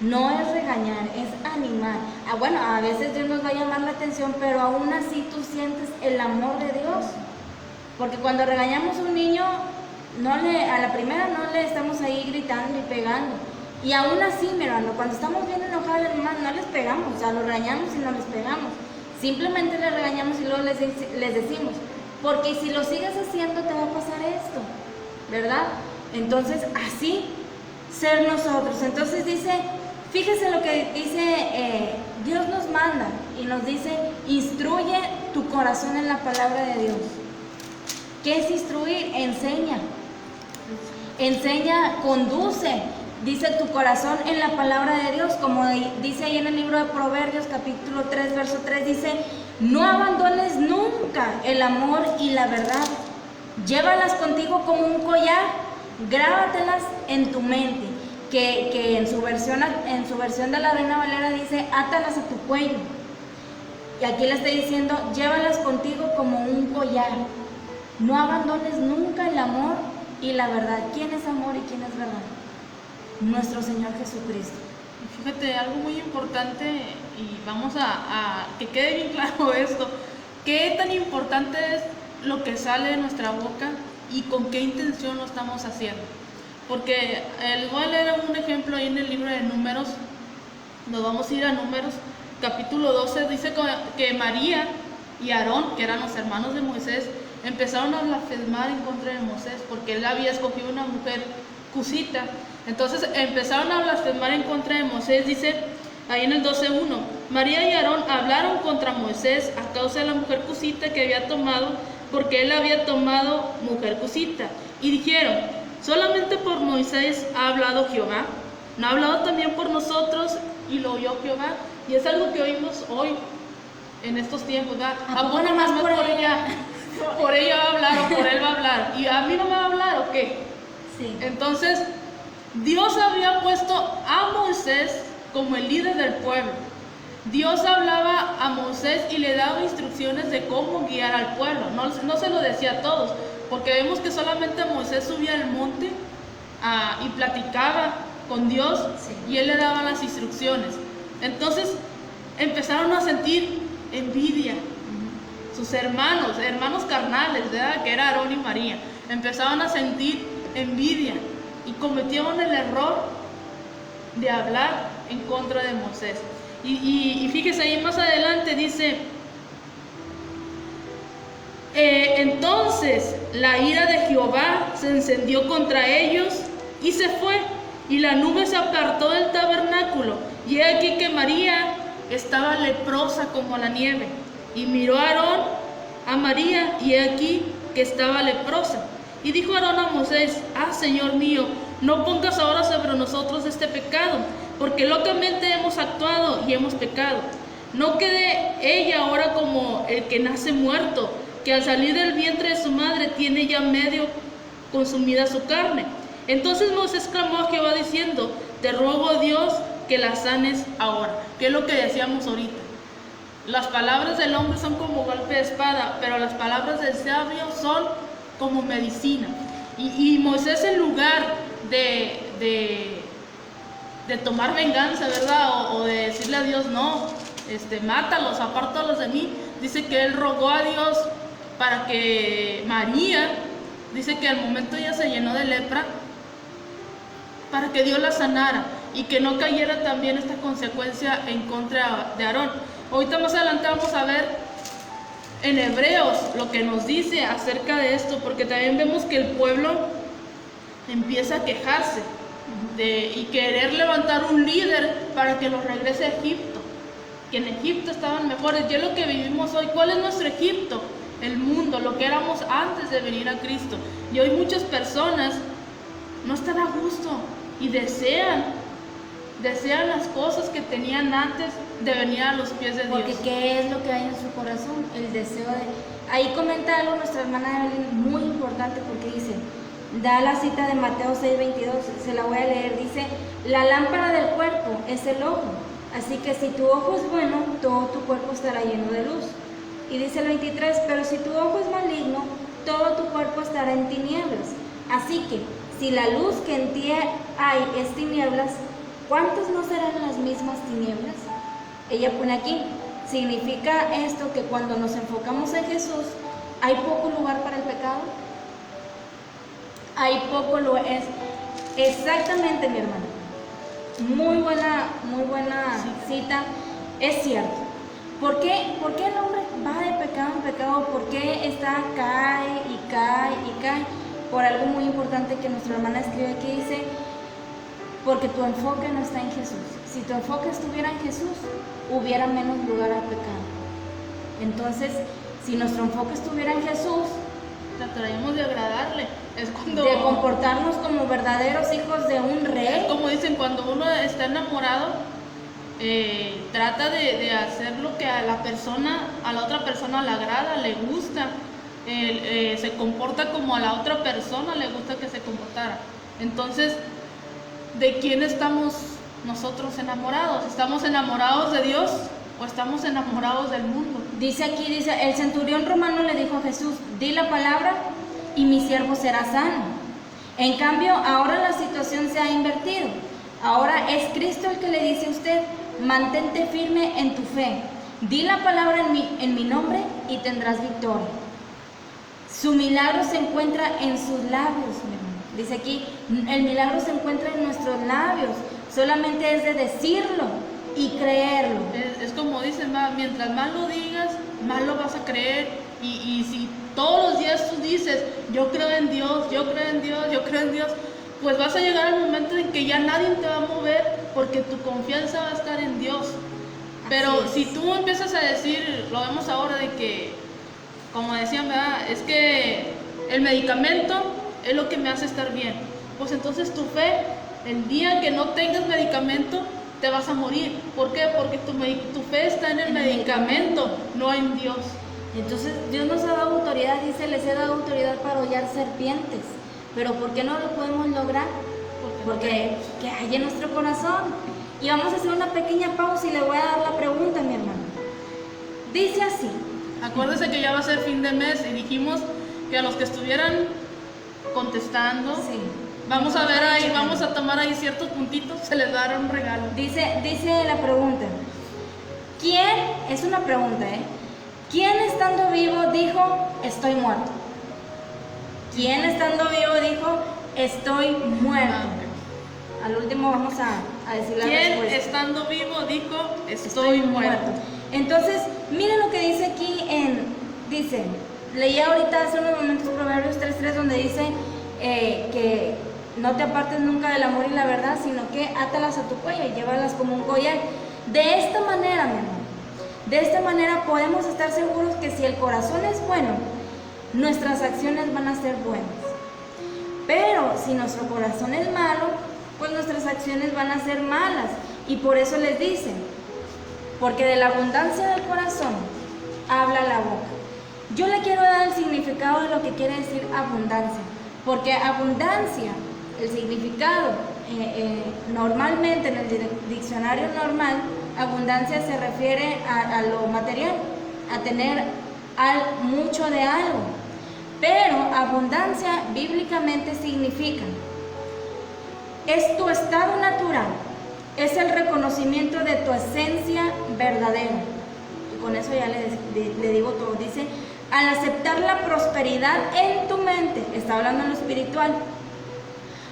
No es regañar, es animar. Bueno, a veces Dios nos va a llamar la atención, pero aún así tú sientes el amor de Dios. Porque cuando regañamos a un niño, a la primera no le estamos ahí gritando y pegando. Y aún así, mi hermano, cuando estamos bien enojados, hermano, no les pegamos, o sea, los regañamos y no les pegamos. Simplemente les regañamos y luego les decimos, porque si lo sigues haciendo te va a pasar esto, ¿verdad? Entonces, así ser nosotros. Entonces dice, fíjese lo que dice, Dios nos manda y nos dice, instruye tu corazón en la palabra de Dios. ¿Qué es instruir? Enseña, conduce, dice tu corazón en la palabra de Dios, como dice ahí en el libro de Proverbios, capítulo 3, verso 3, dice, no abandones nunca el amor y la verdad, llévalas contigo como un collar, grábatelas en tu mente, que en su versión de la Reina Valera dice, átalas a tu cuello, y aquí le está diciendo, llévalas contigo como un collar. No abandones nunca el amor y la verdad. ¿Quién es amor y quién es verdad? Nuestro Señor Jesucristo. Fíjate, algo muy importante, y vamos a que quede bien claro esto, qué tan importante es lo que sale de nuestra boca y con qué intención lo estamos haciendo. Porque les voy a leer un ejemplo ahí en el libro de Números, nos vamos a ir a Números, capítulo 12, dice que María y Aarón, que eran los hermanos de Moisés, empezaron a blasfemar en contra de Moisés, porque él había escogido una mujer cusita. Entonces empezaron a blasfemar en contra de Moisés, dice ahí en el 12:1, María y Aarón hablaron contra Moisés a causa de la mujer cusita que había tomado, porque él había tomado mujer cusita. Y dijeron, solamente por Moisés ha hablado Jehová, ¿no ha hablado también por nosotros? Y lo oyó Jehová. Y es algo que oímos hoy, en estos tiempos, ¿verdad? ¿A poco nada más por ella? Por ella va a hablar o por él va a hablar. ¿Y a mí no me va a hablar o qué? Sí. Entonces, Dios había puesto a Moisés como el líder del pueblo. Dios hablaba a Moisés y le daba instrucciones de cómo guiar al pueblo. No se lo decía a todos, porque vemos que solamente Moisés subía al monte y platicaba con Dios, sí, y él le daba las instrucciones. Entonces, empezaron a sentir envidia. Sus hermanos carnales, ¿verdad? Que era Aarón y María, empezaban a sentir envidia y cometieron el error de hablar en contra de Moisés. Y fíjese ahí más adelante dice, entonces la ira de Jehová se encendió contra ellos y se fue, y la nube se apartó del tabernáculo, y he aquí que María estaba leprosa como la nieve. Y miró a Aarón a María, y he aquí que estaba leprosa. Y dijo Aarón a Moisés, Señor mío, no pongas ahora sobre nosotros este pecado, porque locamente hemos actuado y hemos pecado. No quede ella ahora como el que nace muerto, que al salir del vientre de su madre tiene ya medio consumida su carne. Entonces Moisés clamó a Jehová diciendo, te ruego, Dios, que la sanes ahora. ¿Qué es lo que decíamos ahorita? Las palabras del hombre son como golpe de espada, pero las palabras del sabio son como medicina. Y Moisés, en lugar de tomar venganza, ¿verdad? O de decirle a Dios, no, mátalos, apártalos de mí, dice que él rogó a Dios para que María, dice que al momento ella se llenó de lepra, para que Dios la sanara y que no cayera también esta consecuencia en contra de Aarón. Ahorita más adelante vamos a ver en Hebreos lo que nos dice acerca de esto, porque también vemos que el pueblo empieza a quejarse y querer levantar un líder para que los regrese a Egipto. que en Egipto estaban mejores. Y es lo que vivimos hoy. ¿Cuál es nuestro Egipto? El mundo, lo que éramos antes de venir a Cristo. Y hoy muchas personas no están a gusto y desean las cosas que tenían antes de venir a los pies de Dios. Porque ¿qué es lo que hay en su corazón? El deseo de... Ahí comenta algo nuestra hermana Evelyn muy importante, porque dice, da la cita de Mateo 6:22, se la voy a leer, dice, la lámpara del cuerpo es el ojo, así que si tu ojo es bueno, todo tu cuerpo estará lleno de luz. Y dice el 23, pero si tu ojo es maligno, todo tu cuerpo estará en tinieblas. Así que, si la luz que en ti hay es tinieblas, ¿cuántos no serán las mismas tinieblas? Ella pone aquí, significa esto que cuando nos enfocamos en Jesús, ¿hay poco lugar para el pecado? Hay poco lugar, es exactamente, mi hermano. Muy buena cita, es cierto. ¿Por qué el hombre va de pecado en pecado? ¿Por qué cae y cae y cae? Por algo muy importante que nuestra hermana escribe aquí, dice, porque tu enfoque no está en Jesús. Si tu enfoque estuviera en Jesús, hubiera menos lugar al pecado. Entonces, si nuestro enfoque estuviera en Jesús, trataremos de agradarle. Es cuando... de comportarnos como verdaderos hijos de un rey. Es como dicen, cuando uno está enamorado, trata de hacer lo que a la otra persona le agrada, le gusta. Se comporta como a la otra persona le gusta que se comportara. Entonces, ¿de quién estamos nosotros enamorados? ¿Estamos enamorados de Dios o estamos enamorados del mundo? Dice aquí, el centurión romano le dijo a Jesús, di la palabra y mi siervo será sano. En cambio, ahora la situación se ha invertido. Ahora es Cristo el que le dice a usted, mantente firme en tu fe. Di la palabra en mi nombre y tendrás victoria. Su milagro se encuentra en sus labios, mi hermano. Dice aquí, el milagro se encuentra en nuestros labios. Solamente es de decirlo y creerlo. Es como dicen, mientras más lo digas, más lo vas a creer. Y si todos los días tú dices, yo creo en Dios, yo creo en Dios, yo creo en Dios, pues vas a llegar al momento en que ya nadie te va a mover, porque tu confianza va a estar en Dios. Pero si tú empiezas a decir, lo vemos ahora de que, como decían, ¿verdad? Es que el medicamento es lo que me hace estar bien. Pues entonces tu fe, el día que no tengas medicamento, te vas a morir. ¿Por qué? Porque tu fe está en el medicamento, no en Dios. Entonces Dios nos ha dado autoridad, dice, les he dado autoridad para hollar serpientes. Pero ¿por qué no lo podemos lograr? Porque ¿qué hay en nuestro corazón? Y vamos a hacer una pequeña pausa y le voy a dar la pregunta, mi hermano. Dice así. Acuérdese que ya va a ser fin de mes y dijimos que a los que estuvieran contestando, sí, vamos a ver ahí, vamos a tomar ahí ciertos puntitos, se les dará un regalo. Dice la pregunta. ¿Quién? Es una pregunta, ¿Quién estando vivo dijo, estoy muerto? ¿Quién estando vivo dijo, estoy muerto? Al último vamos a decir la respuesta. ¿Quién estando vivo dijo, estoy muerto? Entonces, miren lo que dice aquí dice, leí ahorita hace unos momentos Proverbios 3:3, donde dice que no te apartes nunca del amor y la verdad, sino que átalas a tu cuello y llévalas como un collar. De esta manera, mi hermano, de esta manera podemos estar seguros que si el corazón es bueno, nuestras acciones van a ser buenas. Pero si nuestro corazón es malo, pues nuestras acciones van a ser malas. Y por eso les dice, porque de la abundancia del corazón habla la boca. Yo le quiero dar el significado de lo que quiere decir abundancia, porque abundancia, el significado normalmente en el diccionario normal, abundancia se refiere a lo material, a tener mucho de algo. Pero abundancia bíblicamente significa, es tu estado natural, es el reconocimiento de tu esencia verdadera. Y con eso ya le digo todo. Dice, al aceptar la prosperidad en tu mente, está hablando en lo espiritual,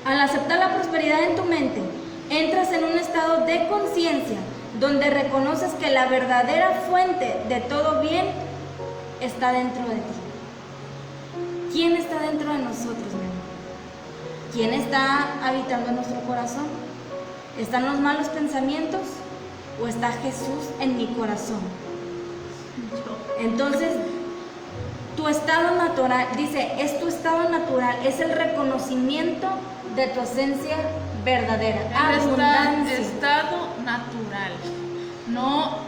al aceptar la prosperidad en tu mente, entras en un estado de conciencia donde reconoces que la verdadera fuente de todo bien está dentro de ti. ¿Quién está dentro de nosotros, mi amor? ¿Quién está habitando en nuestro corazón? ¿Están los malos pensamientos o está Jesús en mi corazón? Entonces, tu estado natural, dice, es tu estado natural, es el reconocimiento de tu esencia verdadera. Abundancia. Estado natural, no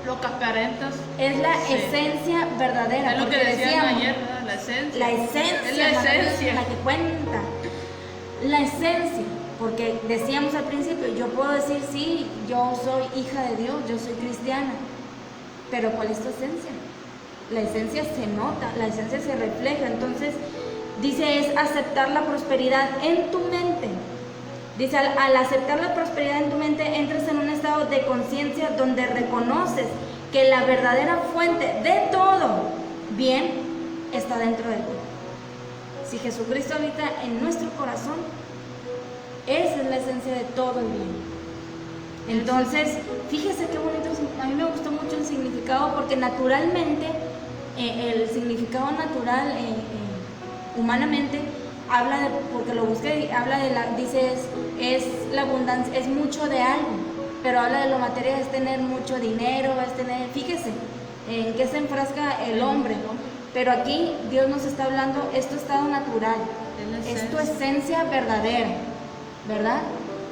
lo que aparentas. Es la esencia verdadera. Es lo que decían ayer, ¿verdad? La esencia. La esencia. Es la esencia. La que cuenta. La esencia. Porque decíamos al principio, yo puedo decir, sí, yo soy hija de Dios, yo soy cristiana. Pero ¿cuál es tu esencia? La esencia se nota, la esencia se refleja. Entonces, dice, es aceptar la prosperidad en tu mente. Dice, al aceptar la prosperidad en tu mente, entras en un estado de conciencia donde reconoces que la verdadera fuente de todo bien está dentro de ti. Si Jesucristo habita en nuestro corazón, esa es la esencia de todo el bien. Entonces, fíjese qué bonito, a mí me gustó mucho el significado, porque naturalmente, el significado natural, humanamente, habla de, porque lo busqué, habla de dice, es la abundancia, es mucho de algo, pero habla de lo material, es tener mucho dinero, es tener, fíjese, en qué se enfrasca el hombre, ¿no? Pero aquí Dios nos está hablando, es tu estado natural, es tu esencia verdadera, ¿verdad?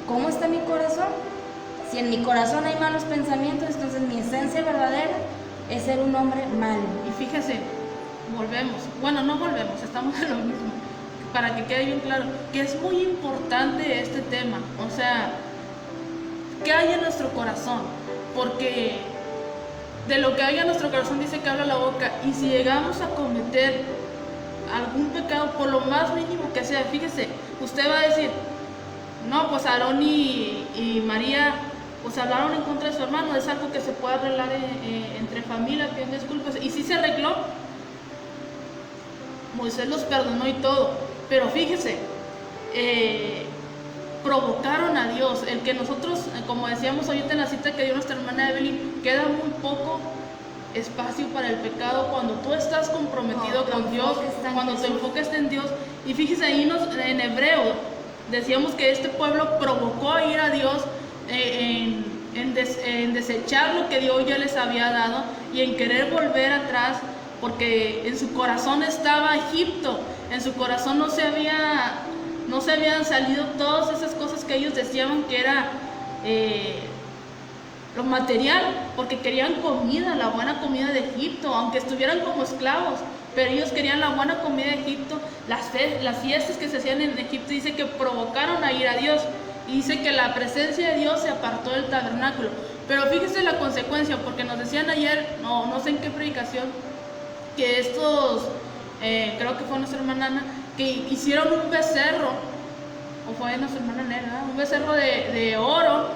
¿Cómo está mi corazón? Si en mi corazón hay malos pensamientos, entonces mi esencia verdadera es ser un hombre malo. Y fíjese, no volvemos, estamos en lo mismo, para que quede bien claro, que es muy importante este tema, o sea, ¿qué hay en nuestro corazón? Porque de lo que hay en nuestro corazón dice que habla la boca, y si llegamos a cometer algún pecado, por lo más mínimo que sea, fíjese, usted va a decir, no, pues Aarón y María pues hablaron en contra de su hermano, es algo que se puede arreglar entre familia, pidiendo disculpas, y sí se arregló, Moisés los perdonó y todo, pero fíjese, provocaron a Dios, el que nosotros, como decíamos ahorita en la cita que dio nuestra hermana Evelyn, queda muy poco espacio para el pecado cuando tú estás comprometido con Dios, cuando tu enfoque está en Dios. Y fíjese, ahí en hebreo decíamos que este pueblo provocó a ir a Dios en desechar lo que Dios ya les había dado y en querer volver atrás, porque en su corazón estaba Egipto, en su corazón no se habían salido todas esas cosas que ellos decían que era lo material, porque querían comida, la buena comida de Egipto, aunque estuvieran como esclavos, pero ellos querían la buena comida de Egipto. Las fiestas que se hacían en Egipto dice que provocaron a ir a Dios, y dice que la presencia de Dios se apartó del tabernáculo. Pero fíjese la consecuencia, porque nos decían ayer, no sé en qué predicación, que estos, creo que fue nuestra hermana Ana, que hicieron un becerro, o fue nuestra hermana Nera, un becerro de oro,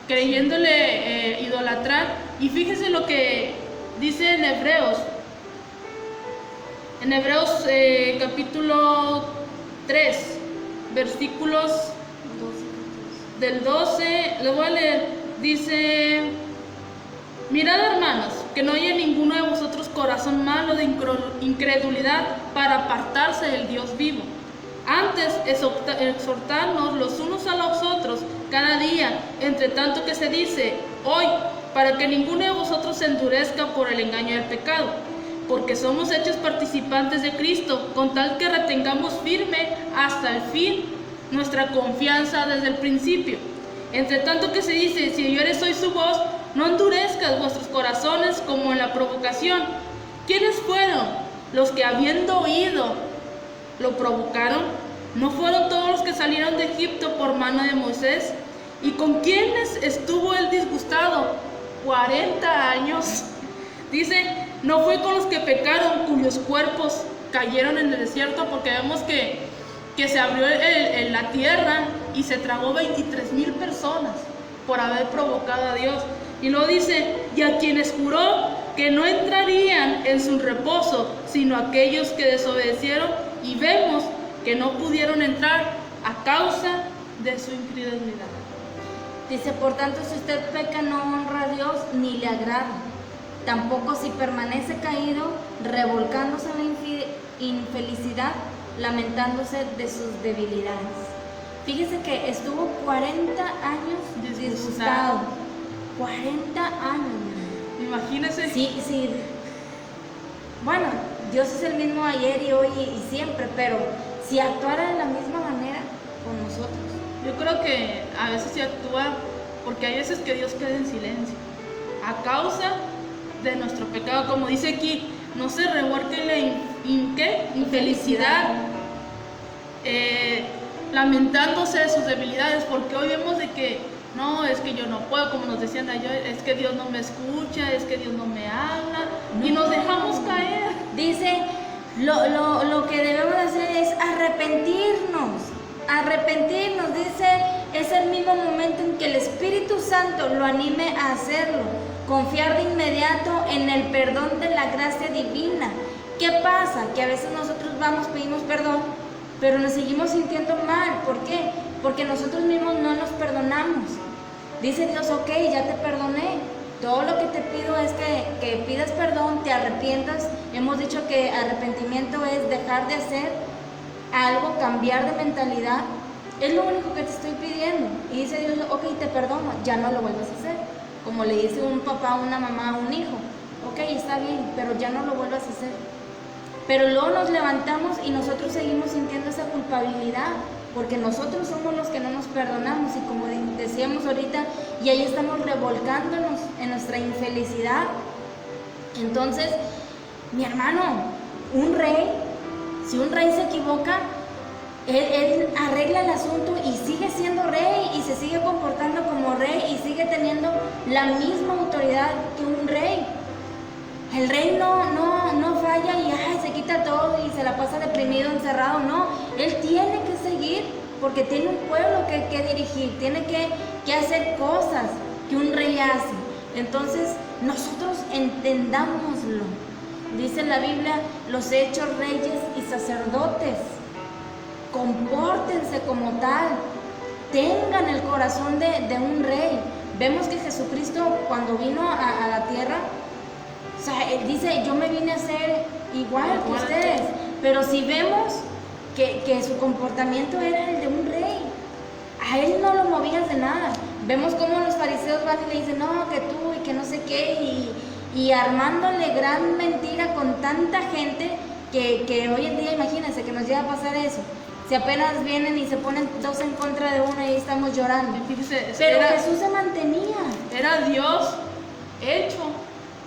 creyéndole idolatrar. Y fíjese lo que dice en Hebreos capítulo 3, versículos del 12, lo voy a leer, dice: mirad, hermanos, que no haya ninguno de vosotros corazón malo de incredulidad para apartarse del Dios vivo. Antes, exhortarnos los unos a los otros cada día, entre tanto que se dice hoy, para que ninguno de vosotros se endurezca por el engaño del pecado, porque somos hechos participantes de Cristo, con tal que retengamos firme hasta el fin nuestra confianza desde el principio. Entre tanto que se dice, si oyeres hoy su voz, no endurezcas vuestros corazones como en la provocación. ¿Quiénes fueron los que, habiendo oído, lo provocaron? ¿No fueron todos los que salieron de Egipto por mano de Moisés? ¿Y con quiénes estuvo él disgustado? 40 años. Dice, no fue con los que pecaron, cuyos cuerpos cayeron en el desierto, porque vemos que se abrió la tierra y se tragó 23,000 personas por haber provocado a Dios. Y luego dice, y a quienes juró que no entrarían en su reposo, sino aquellos que desobedecieron, y vemos que no pudieron entrar a causa de su incredulidad. Dice, por tanto, si usted peca, no honra a Dios ni le agrada. Tampoco si permanece caído, revolcándose en la infelicidad, lamentándose de sus debilidades. Fíjese que estuvo 40 años disgustado. 40 años. Imagínese. Sí, sí. Bueno, Dios es el mismo ayer y hoy y siempre, pero si actuara de la misma manera con nosotros. Yo creo que a veces se actúa porque hay veces que Dios queda en silencio a causa de nuestro pecado, como dice aquí, no se revuelque la infelicidad, lamentándose de sus debilidades, porque hoy vemos de que no, es que yo no puedo, como nos decían ayer, es que Dios no me escucha, es que Dios no me habla, y nos dejamos caer. Dice, lo que debemos hacer es arrepentirnos, dice, es el mismo momento en que el Espíritu Santo lo anime a hacerlo, confiar de inmediato en el perdón de la gracia divina. ¿Qué pasa? Que a veces nosotros vamos, pedimos perdón, pero nos seguimos sintiendo mal. ¿Por qué? Porque nosotros mismos no nos perdonamos. Dice Dios, ok, ya te perdoné. Todo lo que te pido es que pidas perdón, te arrepientas. Hemos dicho que arrepentimiento es dejar de hacer algo, cambiar de mentalidad. Es lo único que te estoy pidiendo. Y dice Dios, ok, te perdono, ya no lo vuelvas a hacer. Como le dice un papá, una mamá, un hijo. Ok, está bien, pero ya no lo vuelvas a hacer. Pero luego nos levantamos y nosotros seguimos sintiendo esa culpabilidad, porque nosotros somos los que no nos perdonamos, y como decíamos ahorita, y ahí estamos revolcándonos en nuestra infelicidad. Entonces, mi hermano, un rey, si un rey se equivoca, él arregla el asunto y sigue siendo rey y se sigue comportando como rey y sigue teniendo la misma autoridad que un rey. El rey no falla y se quita todo y se la pasa deprimido, encerrado. No, él tiene que seguir porque tiene un pueblo que dirigir, tiene que hacer cosas que un rey hace. Entonces, nosotros entendámoslo. Dice la Biblia, los hechos reyes y sacerdotes, compórtense como tal, tengan el corazón de un rey. Vemos que Jesucristo, cuando vino a la tierra, o sea, él dice, yo me vine a ser igual que ustedes, pero si vemos que su comportamiento era el de un rey, a él no lo movías de nada. Vemos cómo los fariseos van y le dicen, no, que tú y que no sé qué, y armándole gran mentira con tanta gente que hoy en día, imagínense que nos llega a pasar eso. Si apenas vienen y se ponen dos en contra de uno y ahí estamos llorando. Pero Jesús se mantenía. Era Dios hecho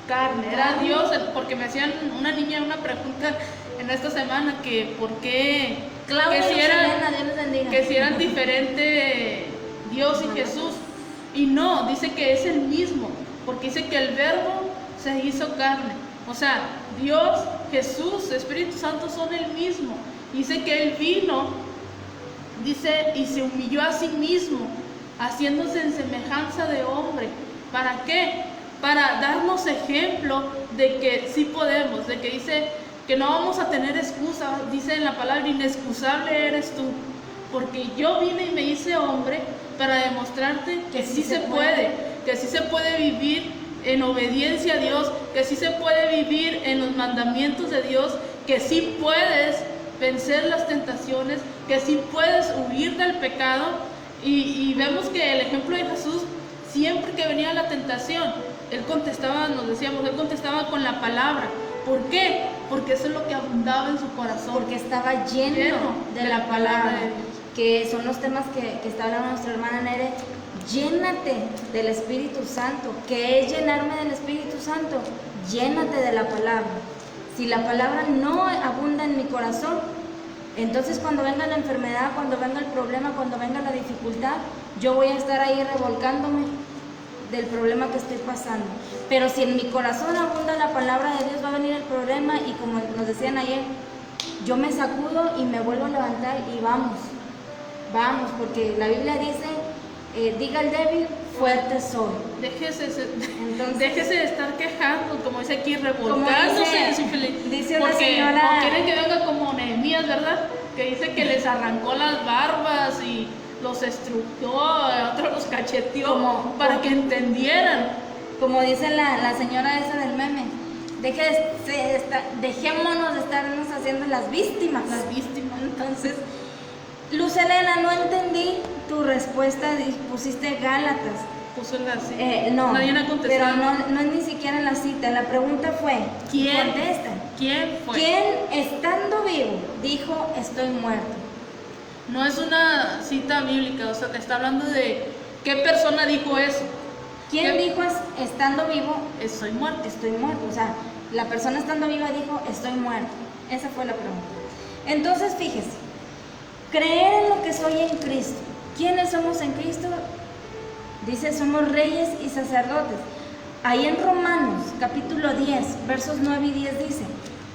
carne, era Dios, porque me hacían una niña una pregunta en esta semana que por qué, que si eran diferentes Dios y Jesús, y no, dice que es el mismo, porque dice que el verbo se hizo carne, o sea, Dios, Jesús, Espíritu Santo son el mismo. Dice que él vino, dice, y se humilló a sí mismo, haciéndose en semejanza de hombre. ¿Para qué? Para darnos ejemplo de que sí podemos, de que dice que no vamos a tener excusa. Dice en la palabra, inexcusable eres tú, porque yo vine y me hice hombre para demostrarte que sí se puede, que sí se puede vivir en obediencia a Dios, que sí se puede vivir en los mandamientos de Dios, que sí puedes vencer las tentaciones, que sí puedes huir del pecado. Y vemos que el ejemplo de Jesús, siempre que venía la tentación, él contestaba, nos decíamos, él contestaba con la palabra. ¿Por qué? Porque eso es lo que abundaba en su corazón. Porque estaba lleno de la palabra de Dios. Que son los temas que está hablando nuestra hermana Nere. Llénate del Espíritu Santo. ¿Qué es llenarme del Espíritu Santo? Llénate de la palabra. Si la palabra no abunda en mi corazón, entonces cuando venga la enfermedad, cuando venga el problema, cuando venga la dificultad, yo voy a estar ahí revolcándome del problema que estoy pasando. Pero si en mi corazón abunda la palabra de Dios, va a venir el problema y como nos decían ayer, yo me sacudo y me vuelvo a levantar y vamos, porque la Biblia dice, diga el débil, fuerte soy. Déjese de estar quejando, como dice aquí, revolcándose en su felicidad. Dice porque señora, no quieren que venga como Nehemías, ¿verdad? Que dice que les arrancó las barbas y los estrujó, otros los cacheteó, para que entendieran. Como dice la señora esa del meme, dejémonos de estarnos haciendo las víctimas. Las víctimas. Entonces, Luz Elena, no entendí tu respuesta, pusiste Gálatas. Puso la cita. No, Nadie ha contestado. pero no es ni siquiera la cita. La pregunta fue, ¿Quién? Contesta. ¿Quién fue? ¿Quién estando vivo dijo estoy muerto? No es una cita bíblica, o sea, te está hablando de qué persona dijo eso. ¿Quién dijo estando vivo Estoy muerto. estoy muerto? O sea, la persona estando viva dijo estoy muerto. Esa fue la pregunta. Entonces, fíjese, creer en lo que soy en Cristo. ¿Quiénes somos en Cristo? Dice, somos reyes y sacerdotes. Ahí en Romanos, capítulo 10, versos 9 y 10 dice,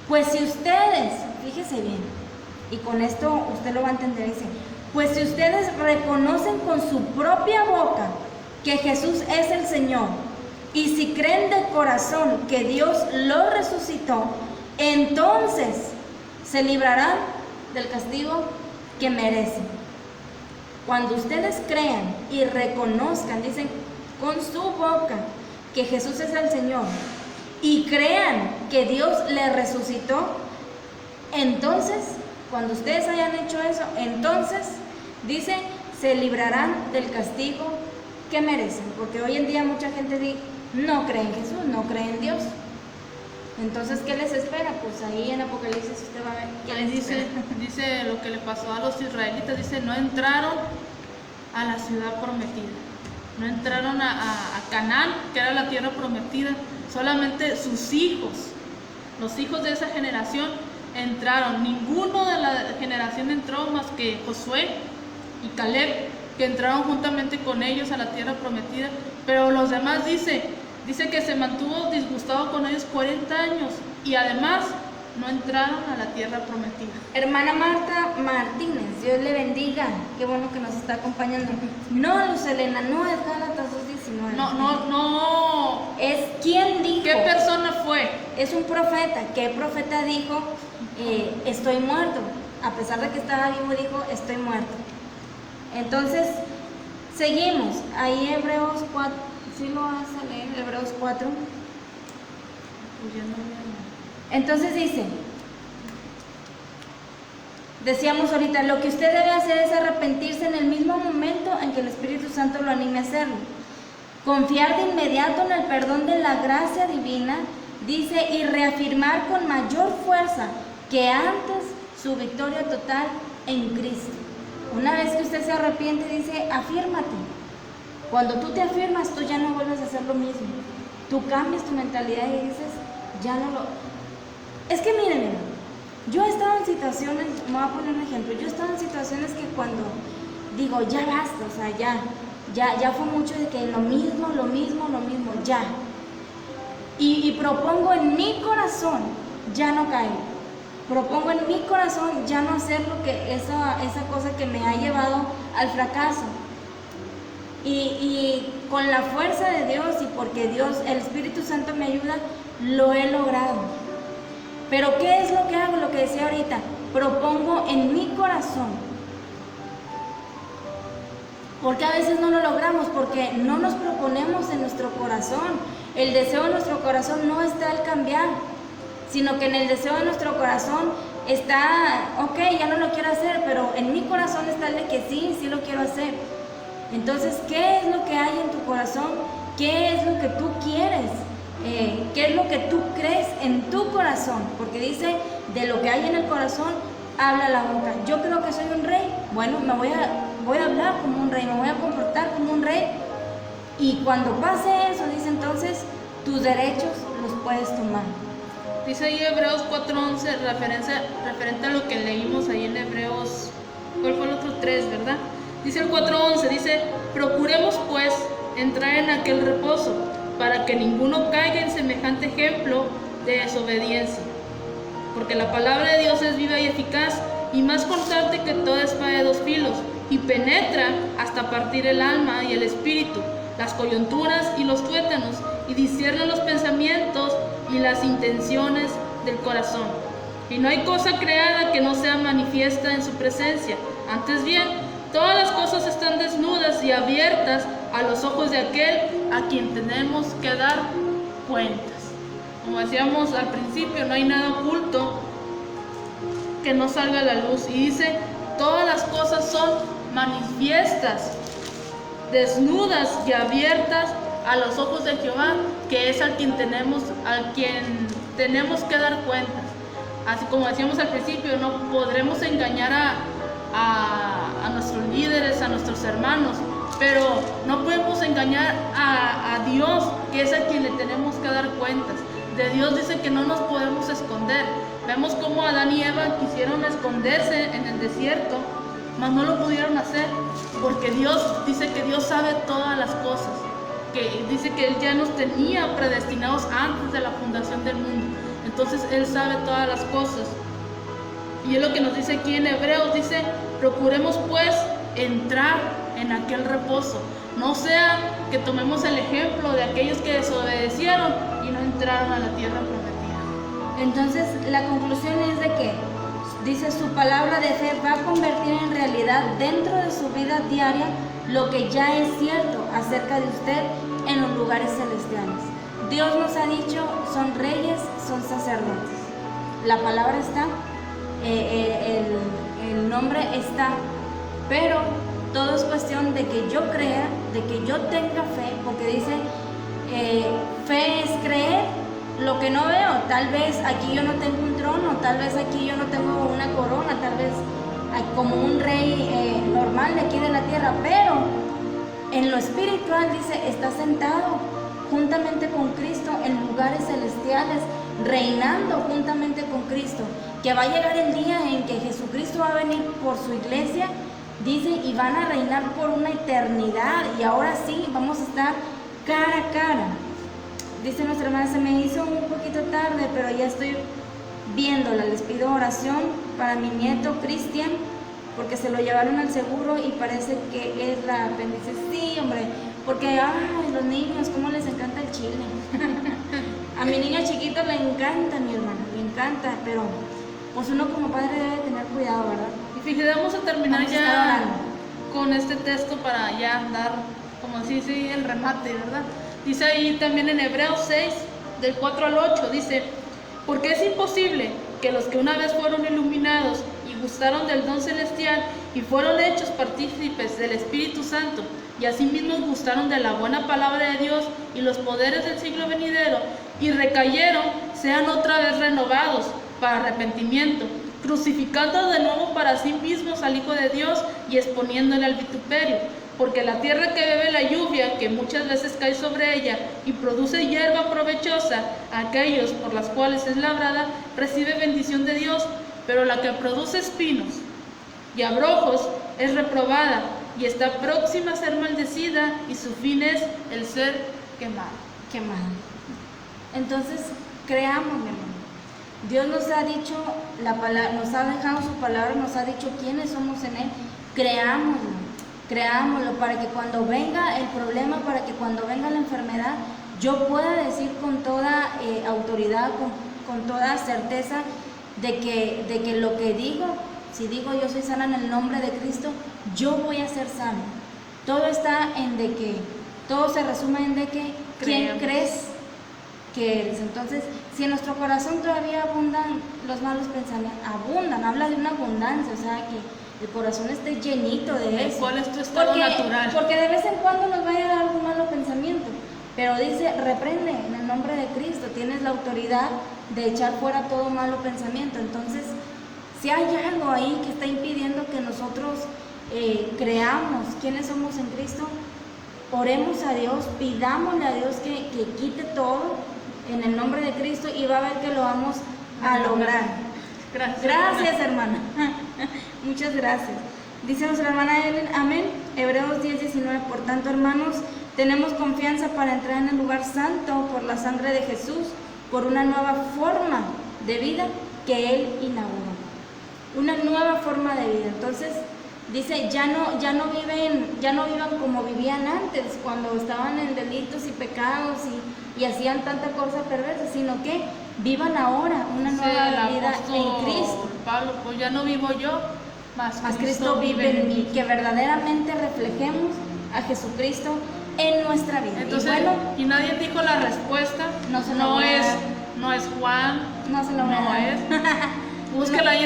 pues si ustedes, fíjese bien, y con esto usted lo va a entender, dice, pues si ustedes reconocen con su propia boca que Jesús es el Señor, y si creen de corazón que Dios lo resucitó, entonces se librarán del castigo que merecen. Cuando ustedes crean y reconozcan, dicen, con su boca que Jesús es el Señor y crean que Dios le resucitó, entonces, cuando ustedes hayan hecho eso, entonces, dice, se librarán del castigo que merecen. Porque hoy en día mucha gente no cree en Jesús, no cree en Dios. Entonces, ¿qué les espera? Pues ahí en Apocalipsis usted va a ver qué les espera. Dice lo que le pasó a los israelitas, dice, no entraron a la ciudad prometida, no entraron a Canaán, que era la tierra prometida, solamente sus hijos, los hijos de esa generación entraron. Ninguno de la generación entró más que Josué y Caleb, que entraron juntamente con ellos a la tierra prometida, pero los demás dice que se mantuvo disgustado con ellos 40 años y además no entraron a la tierra prometida. Hermana Marta Martínez, Dios le bendiga, qué bueno que nos está acompañando. No, Luz Elena, no es Gálatas 2:19. No. Es quién dijo. ¿Qué persona fue? Es un profeta. ¿Qué profeta dijo estoy muerto? A pesar de que estaba vivo, dijo estoy muerto. Entonces, seguimos. Ahí Hebreos 4, ¿sí lo vas a leer? Hebreos 4. Entonces dice, decíamos ahorita, lo que usted debe hacer es arrepentirse en el mismo momento en que el Espíritu Santo lo anime a hacerlo. Confiar de inmediato en el perdón de la gracia divina, dice, y reafirmar con mayor fuerza que antes su victoria total en Cristo. Una vez que usted se arrepiente, dice, afírmate. Cuando tú te afirmas, tú ya no vuelves a hacer lo mismo. Tú cambias tu mentalidad y dices, ya no lo... Es que miren, yo he estado en situaciones, me voy a poner un ejemplo, yo he estado en situaciones que cuando digo, ya basta, o sea, ya fue mucho de que lo mismo, ya. Y propongo en mi corazón, ya no caigo. Propongo en mi corazón ya no hacer lo que esa cosa que me ha llevado al fracaso. Y con la fuerza de Dios y porque Dios, el Espíritu Santo me ayuda, lo he logrado. Pero ¿qué es lo que hago? Lo que decía ahorita, propongo en mi corazón. Porque a veces no lo logramos, porque no nos proponemos en nuestro corazón. El deseo de nuestro corazón no está al cambiar, sino que en el deseo de nuestro corazón está, ok, ya no lo quiero hacer, pero en mi corazón está el de que sí lo quiero hacer. Entonces, ¿qué es lo que hay en tu corazón? ¿Qué es lo que tú quieres? ¿Qué es lo que tú crees en tu corazón? Porque dice, de lo que hay en el corazón, habla la boca. Yo creo que soy un rey. Bueno, voy a hablar como un rey, me voy a comportar como un rey. Y cuando pase eso, dice entonces, tus derechos los puedes tomar. Dice ahí Hebreos 4:11, referente a lo que leímos ahí en Hebreos, ¿cuál fue el otro 3, verdad? Dice el 4:11, dice, procuremos pues entrar en aquel reposo, para que ninguno caiga en semejante ejemplo de desobediencia. Porque la palabra de Dios es viva y eficaz, y más cortante que toda espada de dos filos, y penetra hasta partir el alma y el espíritu, las coyunturas y los tuétanos, y discierne los pensamientos y las intenciones del corazón. Y no hay cosa creada que no sea manifiesta en su presencia. Antes bien, todas las cosas están desnudas y abiertas a los ojos de aquel a quien tenemos que dar cuentas. Como decíamos al principio, no hay nada oculto que no salga a la luz. Y dice, todas las cosas son manifiestas, desnudas y abiertas a los ojos de Jehová, que es al quien tenemos que dar cuentas. Así como decíamos al principio, no podremos engañar a nuestros líderes, a nuestros hermanos, pero no podemos engañar a Dios, que es a quien le tenemos que dar cuentas. De Dios dice que no nos podemos esconder. Vemos cómo Adán y Eva quisieron esconderse en el desierto, mas no lo pudieron hacer, porque Dios dice que Dios sabe todas las cosas, que dice que Él ya nos tenía predestinados antes de la fundación del mundo. Entonces Él sabe todas las cosas. Y es lo que nos dice aquí en Hebreos, dice: procuremos pues entrar en aquel reposo. No sea que tomemos el ejemplo de aquellos que desobedecieron y no entraron a la tierra prometida. Entonces la conclusión es de que dice: su palabra de fe va a convertir en realidad dentro de su vida diaria lo que ya es cierto acerca de usted en los lugares celestiales. Dios nos ha dicho: son reyes, son sacerdotes. La palabra está, el nombre está, pero todo es cuestión de que yo crea, de que yo tenga fe, porque dice, fe es creer lo que no veo. Tal vez aquí yo no tengo un trono, tal vez aquí yo no tengo una corona, tal vez como un rey normal de aquí de la tierra, pero en lo espiritual dice, está sentado juntamente con Cristo en lugares celestiales, reinando juntamente con Cristo, que va a llegar el día en que Jesucristo va a venir por su iglesia, dice, y van a reinar por una eternidad, y ahora sí vamos a estar cara a cara. Dice nuestra hermana: se me hizo un poquito tarde, pero ya estoy viéndola. Les pido oración para mi nieto Cristian, porque se lo llevaron al seguro y parece que es la apéndice. Sí, hombre, porque los niños, cómo les encanta el chile. A mi niño chiquito le encanta, mi hermana, le encanta, pero pues uno como padre debe tener cuidado, ¿verdad? Y fíjate, vamos a terminar Vamos a ya estar orando con este texto para ya dar, como se dice, el remate, ¿verdad? Dice ahí también en Hebreos 6, del 4 al 8, dice: porque es imposible que los que una vez fueron iluminados y gustaron del don celestial y fueron hechos partícipes del Espíritu Santo, y asimismo gustaron de la buena palabra de Dios y los poderes del siglo venidero, y recayeron, sean otra vez renovados para arrepentimiento, crucificando de nuevo para sí mismos al Hijo de Dios y exponiéndole al vituperio. Porque la tierra que bebe la lluvia, que muchas veces cae sobre ella, y produce hierba provechosa, aquellos por las cuales es labrada, recibe bendición de Dios, pero la que produce espinos y abrojos es reprobada, y está próxima a ser maldecida, y su fin es el ser quemado. Entonces, creamos, mi hermano. Dios nos ha dicho la palabra, nos ha dejado su palabra, nos ha dicho quiénes somos en Él. Creámoslo para que cuando venga el problema, para que cuando venga la enfermedad, yo pueda decir con toda autoridad, con toda certeza de que lo que digo, si digo yo soy sana en el nombre de Cristo, yo voy a ser sano. Todo está en de que, todo se resume en de que, ¿quién crees que eres? Entonces, si en nuestro corazón todavía abundan los malos pensamientos, habla de una abundancia, o sea, que el corazón esté llenito de eso. ¿Cuál es tu estado natural? Porque de vez en cuando nos va a llegar algún malo pensamiento, pero dice, reprende en el nombre de Cristo, tienes la autoridad de echar fuera todo malo pensamiento. Entonces, si hay algo ahí que está impidiendo que nosotros creamos quiénes somos en Cristo, oremos a Dios, pidámosle a Dios que quite todo en el nombre de Cristo, y va a ver que lo vamos a lograr. Gracias, hermana. Muchas gracias. Dice nuestra hermana Ellen, amén. Hebreos 10:19. Por tanto, hermanos, tenemos confianza para entrar en el lugar santo por la sangre de Jesús, por una nueva forma de vida que Él inauguró. Una nueva forma de vida. Entonces, dice, ya no vivan como vivían antes, cuando estaban en delitos y pecados y hacían tanta cosa perversa, sino que vivan ahora una nueva vida en Cristo. Pablo, pues ya no vivo yo, mas Cristo vive en mí, que verdaderamente reflejemos a Jesucristo en nuestra vida. Entonces, y nadie dijo la respuesta, no es Juan, no se lo es. Búsquela ahí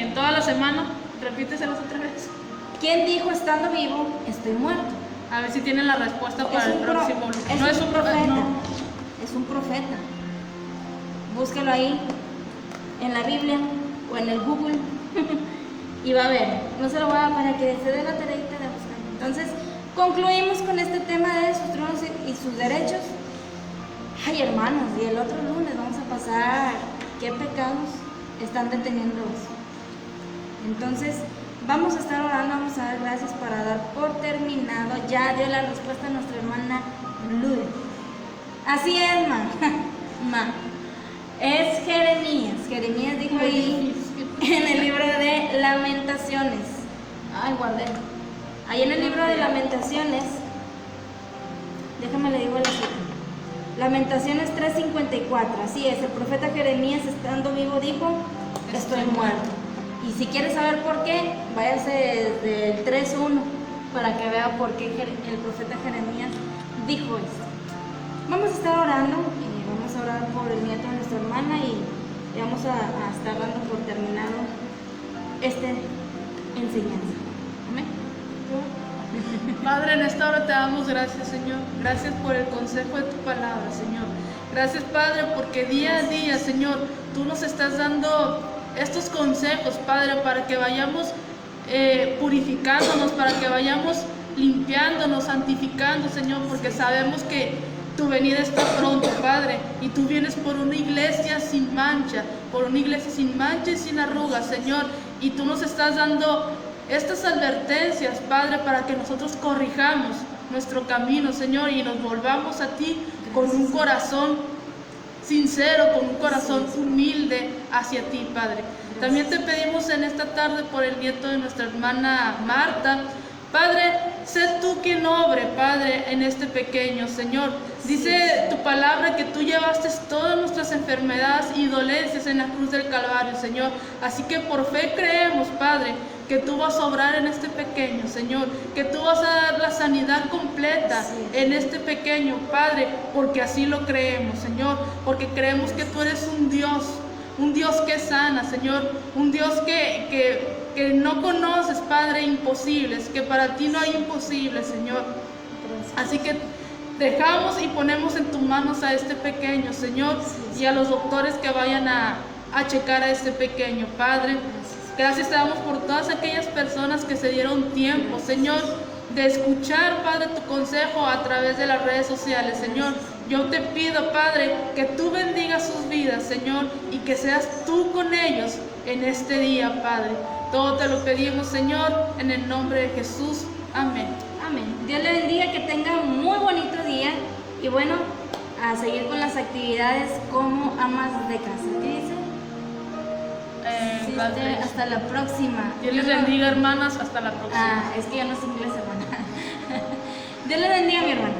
en toda la semana, Repíteselos otra vez. ¿Quién dijo estando vivo, estoy muerto? A ver si tienen la respuesta para el próximo. No es un profeta. No. Es un profeta. Búsquelo ahí, en la Biblia o en el Google. Y va a ver. No se lo voy a para que se dé la tareita de buscar. Entonces, concluimos con este tema de sus tronos y sus derechos. Ay, hermanos, y el otro lunes vamos a pasar qué pecados están deteniendo eso. Entonces, vamos a estar orando, vamos a dar gracias para dar por terminado. Ya dio la respuesta a nuestra hermana Lude. Así es, ma. Es Jeremías. Jeremías dijo ahí en el libro de Lamentaciones. Ay, guardé. Ahí en el libro de Lamentaciones, déjame le digo la cita. Lamentaciones 3:54. Así es, el profeta Jeremías estando vivo dijo, estoy muerto. Y si quieres saber por qué, váyase desde el 3:1 para que vea por qué el profeta Jeremías dijo esto. Vamos a estar orando, vamos a orar por el nieto de nuestra hermana y vamos a estar dando por terminado esta enseñanza. Amén. Padre, en esta hora te damos gracias, Señor. Gracias por el consejo de tu palabra, Señor. Gracias, Padre, porque día a día, Señor, tú nos estás dando estos consejos, Padre, para que vayamos purificándonos, para que vayamos limpiándonos, santificando, Señor, porque sabemos que tu venida está pronto, Padre, y tú vienes por una iglesia sin mancha, y sin arrugas, Señor, y tú nos estás dando estas advertencias, Padre, para que nosotros corrijamos nuestro camino, Señor, y nos volvamos a ti con un corazón sincero, con un corazón humilde hacia ti, Padre. También te pedimos en esta tarde por el nieto de nuestra hermana Marta. Padre, sé tú quien obre, Padre, en este pequeño, Señor. Dice tu palabra que tú llevaste todas nuestras enfermedades y dolencias en la cruz del Calvario, Señor. Así que por fe creemos, Padre, que tú vas a obrar en este pequeño, Señor, que tú vas a dar la sanidad completa en este pequeño, Padre, porque así lo creemos, Señor, porque creemos que tú eres un Dios que sana, Señor, un Dios que no conoces, Padre, imposibles, que para ti no hay imposibles, Señor. Así que dejamos y ponemos en tus manos a este pequeño, Señor, y a los doctores que vayan a checar a este pequeño, Padre. Gracias te damos por todas aquellas personas que se dieron tiempo, Señor, de escuchar, Padre, tu consejo a través de las redes sociales, Señor. Yo te pido, Padre, que tú bendigas sus vidas, Señor, y que seas tú con ellos en este día, Padre. Todo te lo pedimos, Señor, en el nombre de Jesús. Amén. Amén. Dios le bendiga, que tenga un muy bonito día y bueno, a seguir con las actividades como amas de casa. ¿Qué dice? Hasta la próxima. Dios les bendiga, hermanas. Hasta la próxima. Es que ya no es inglés, hermana. Dios le bendiga, mi hermana.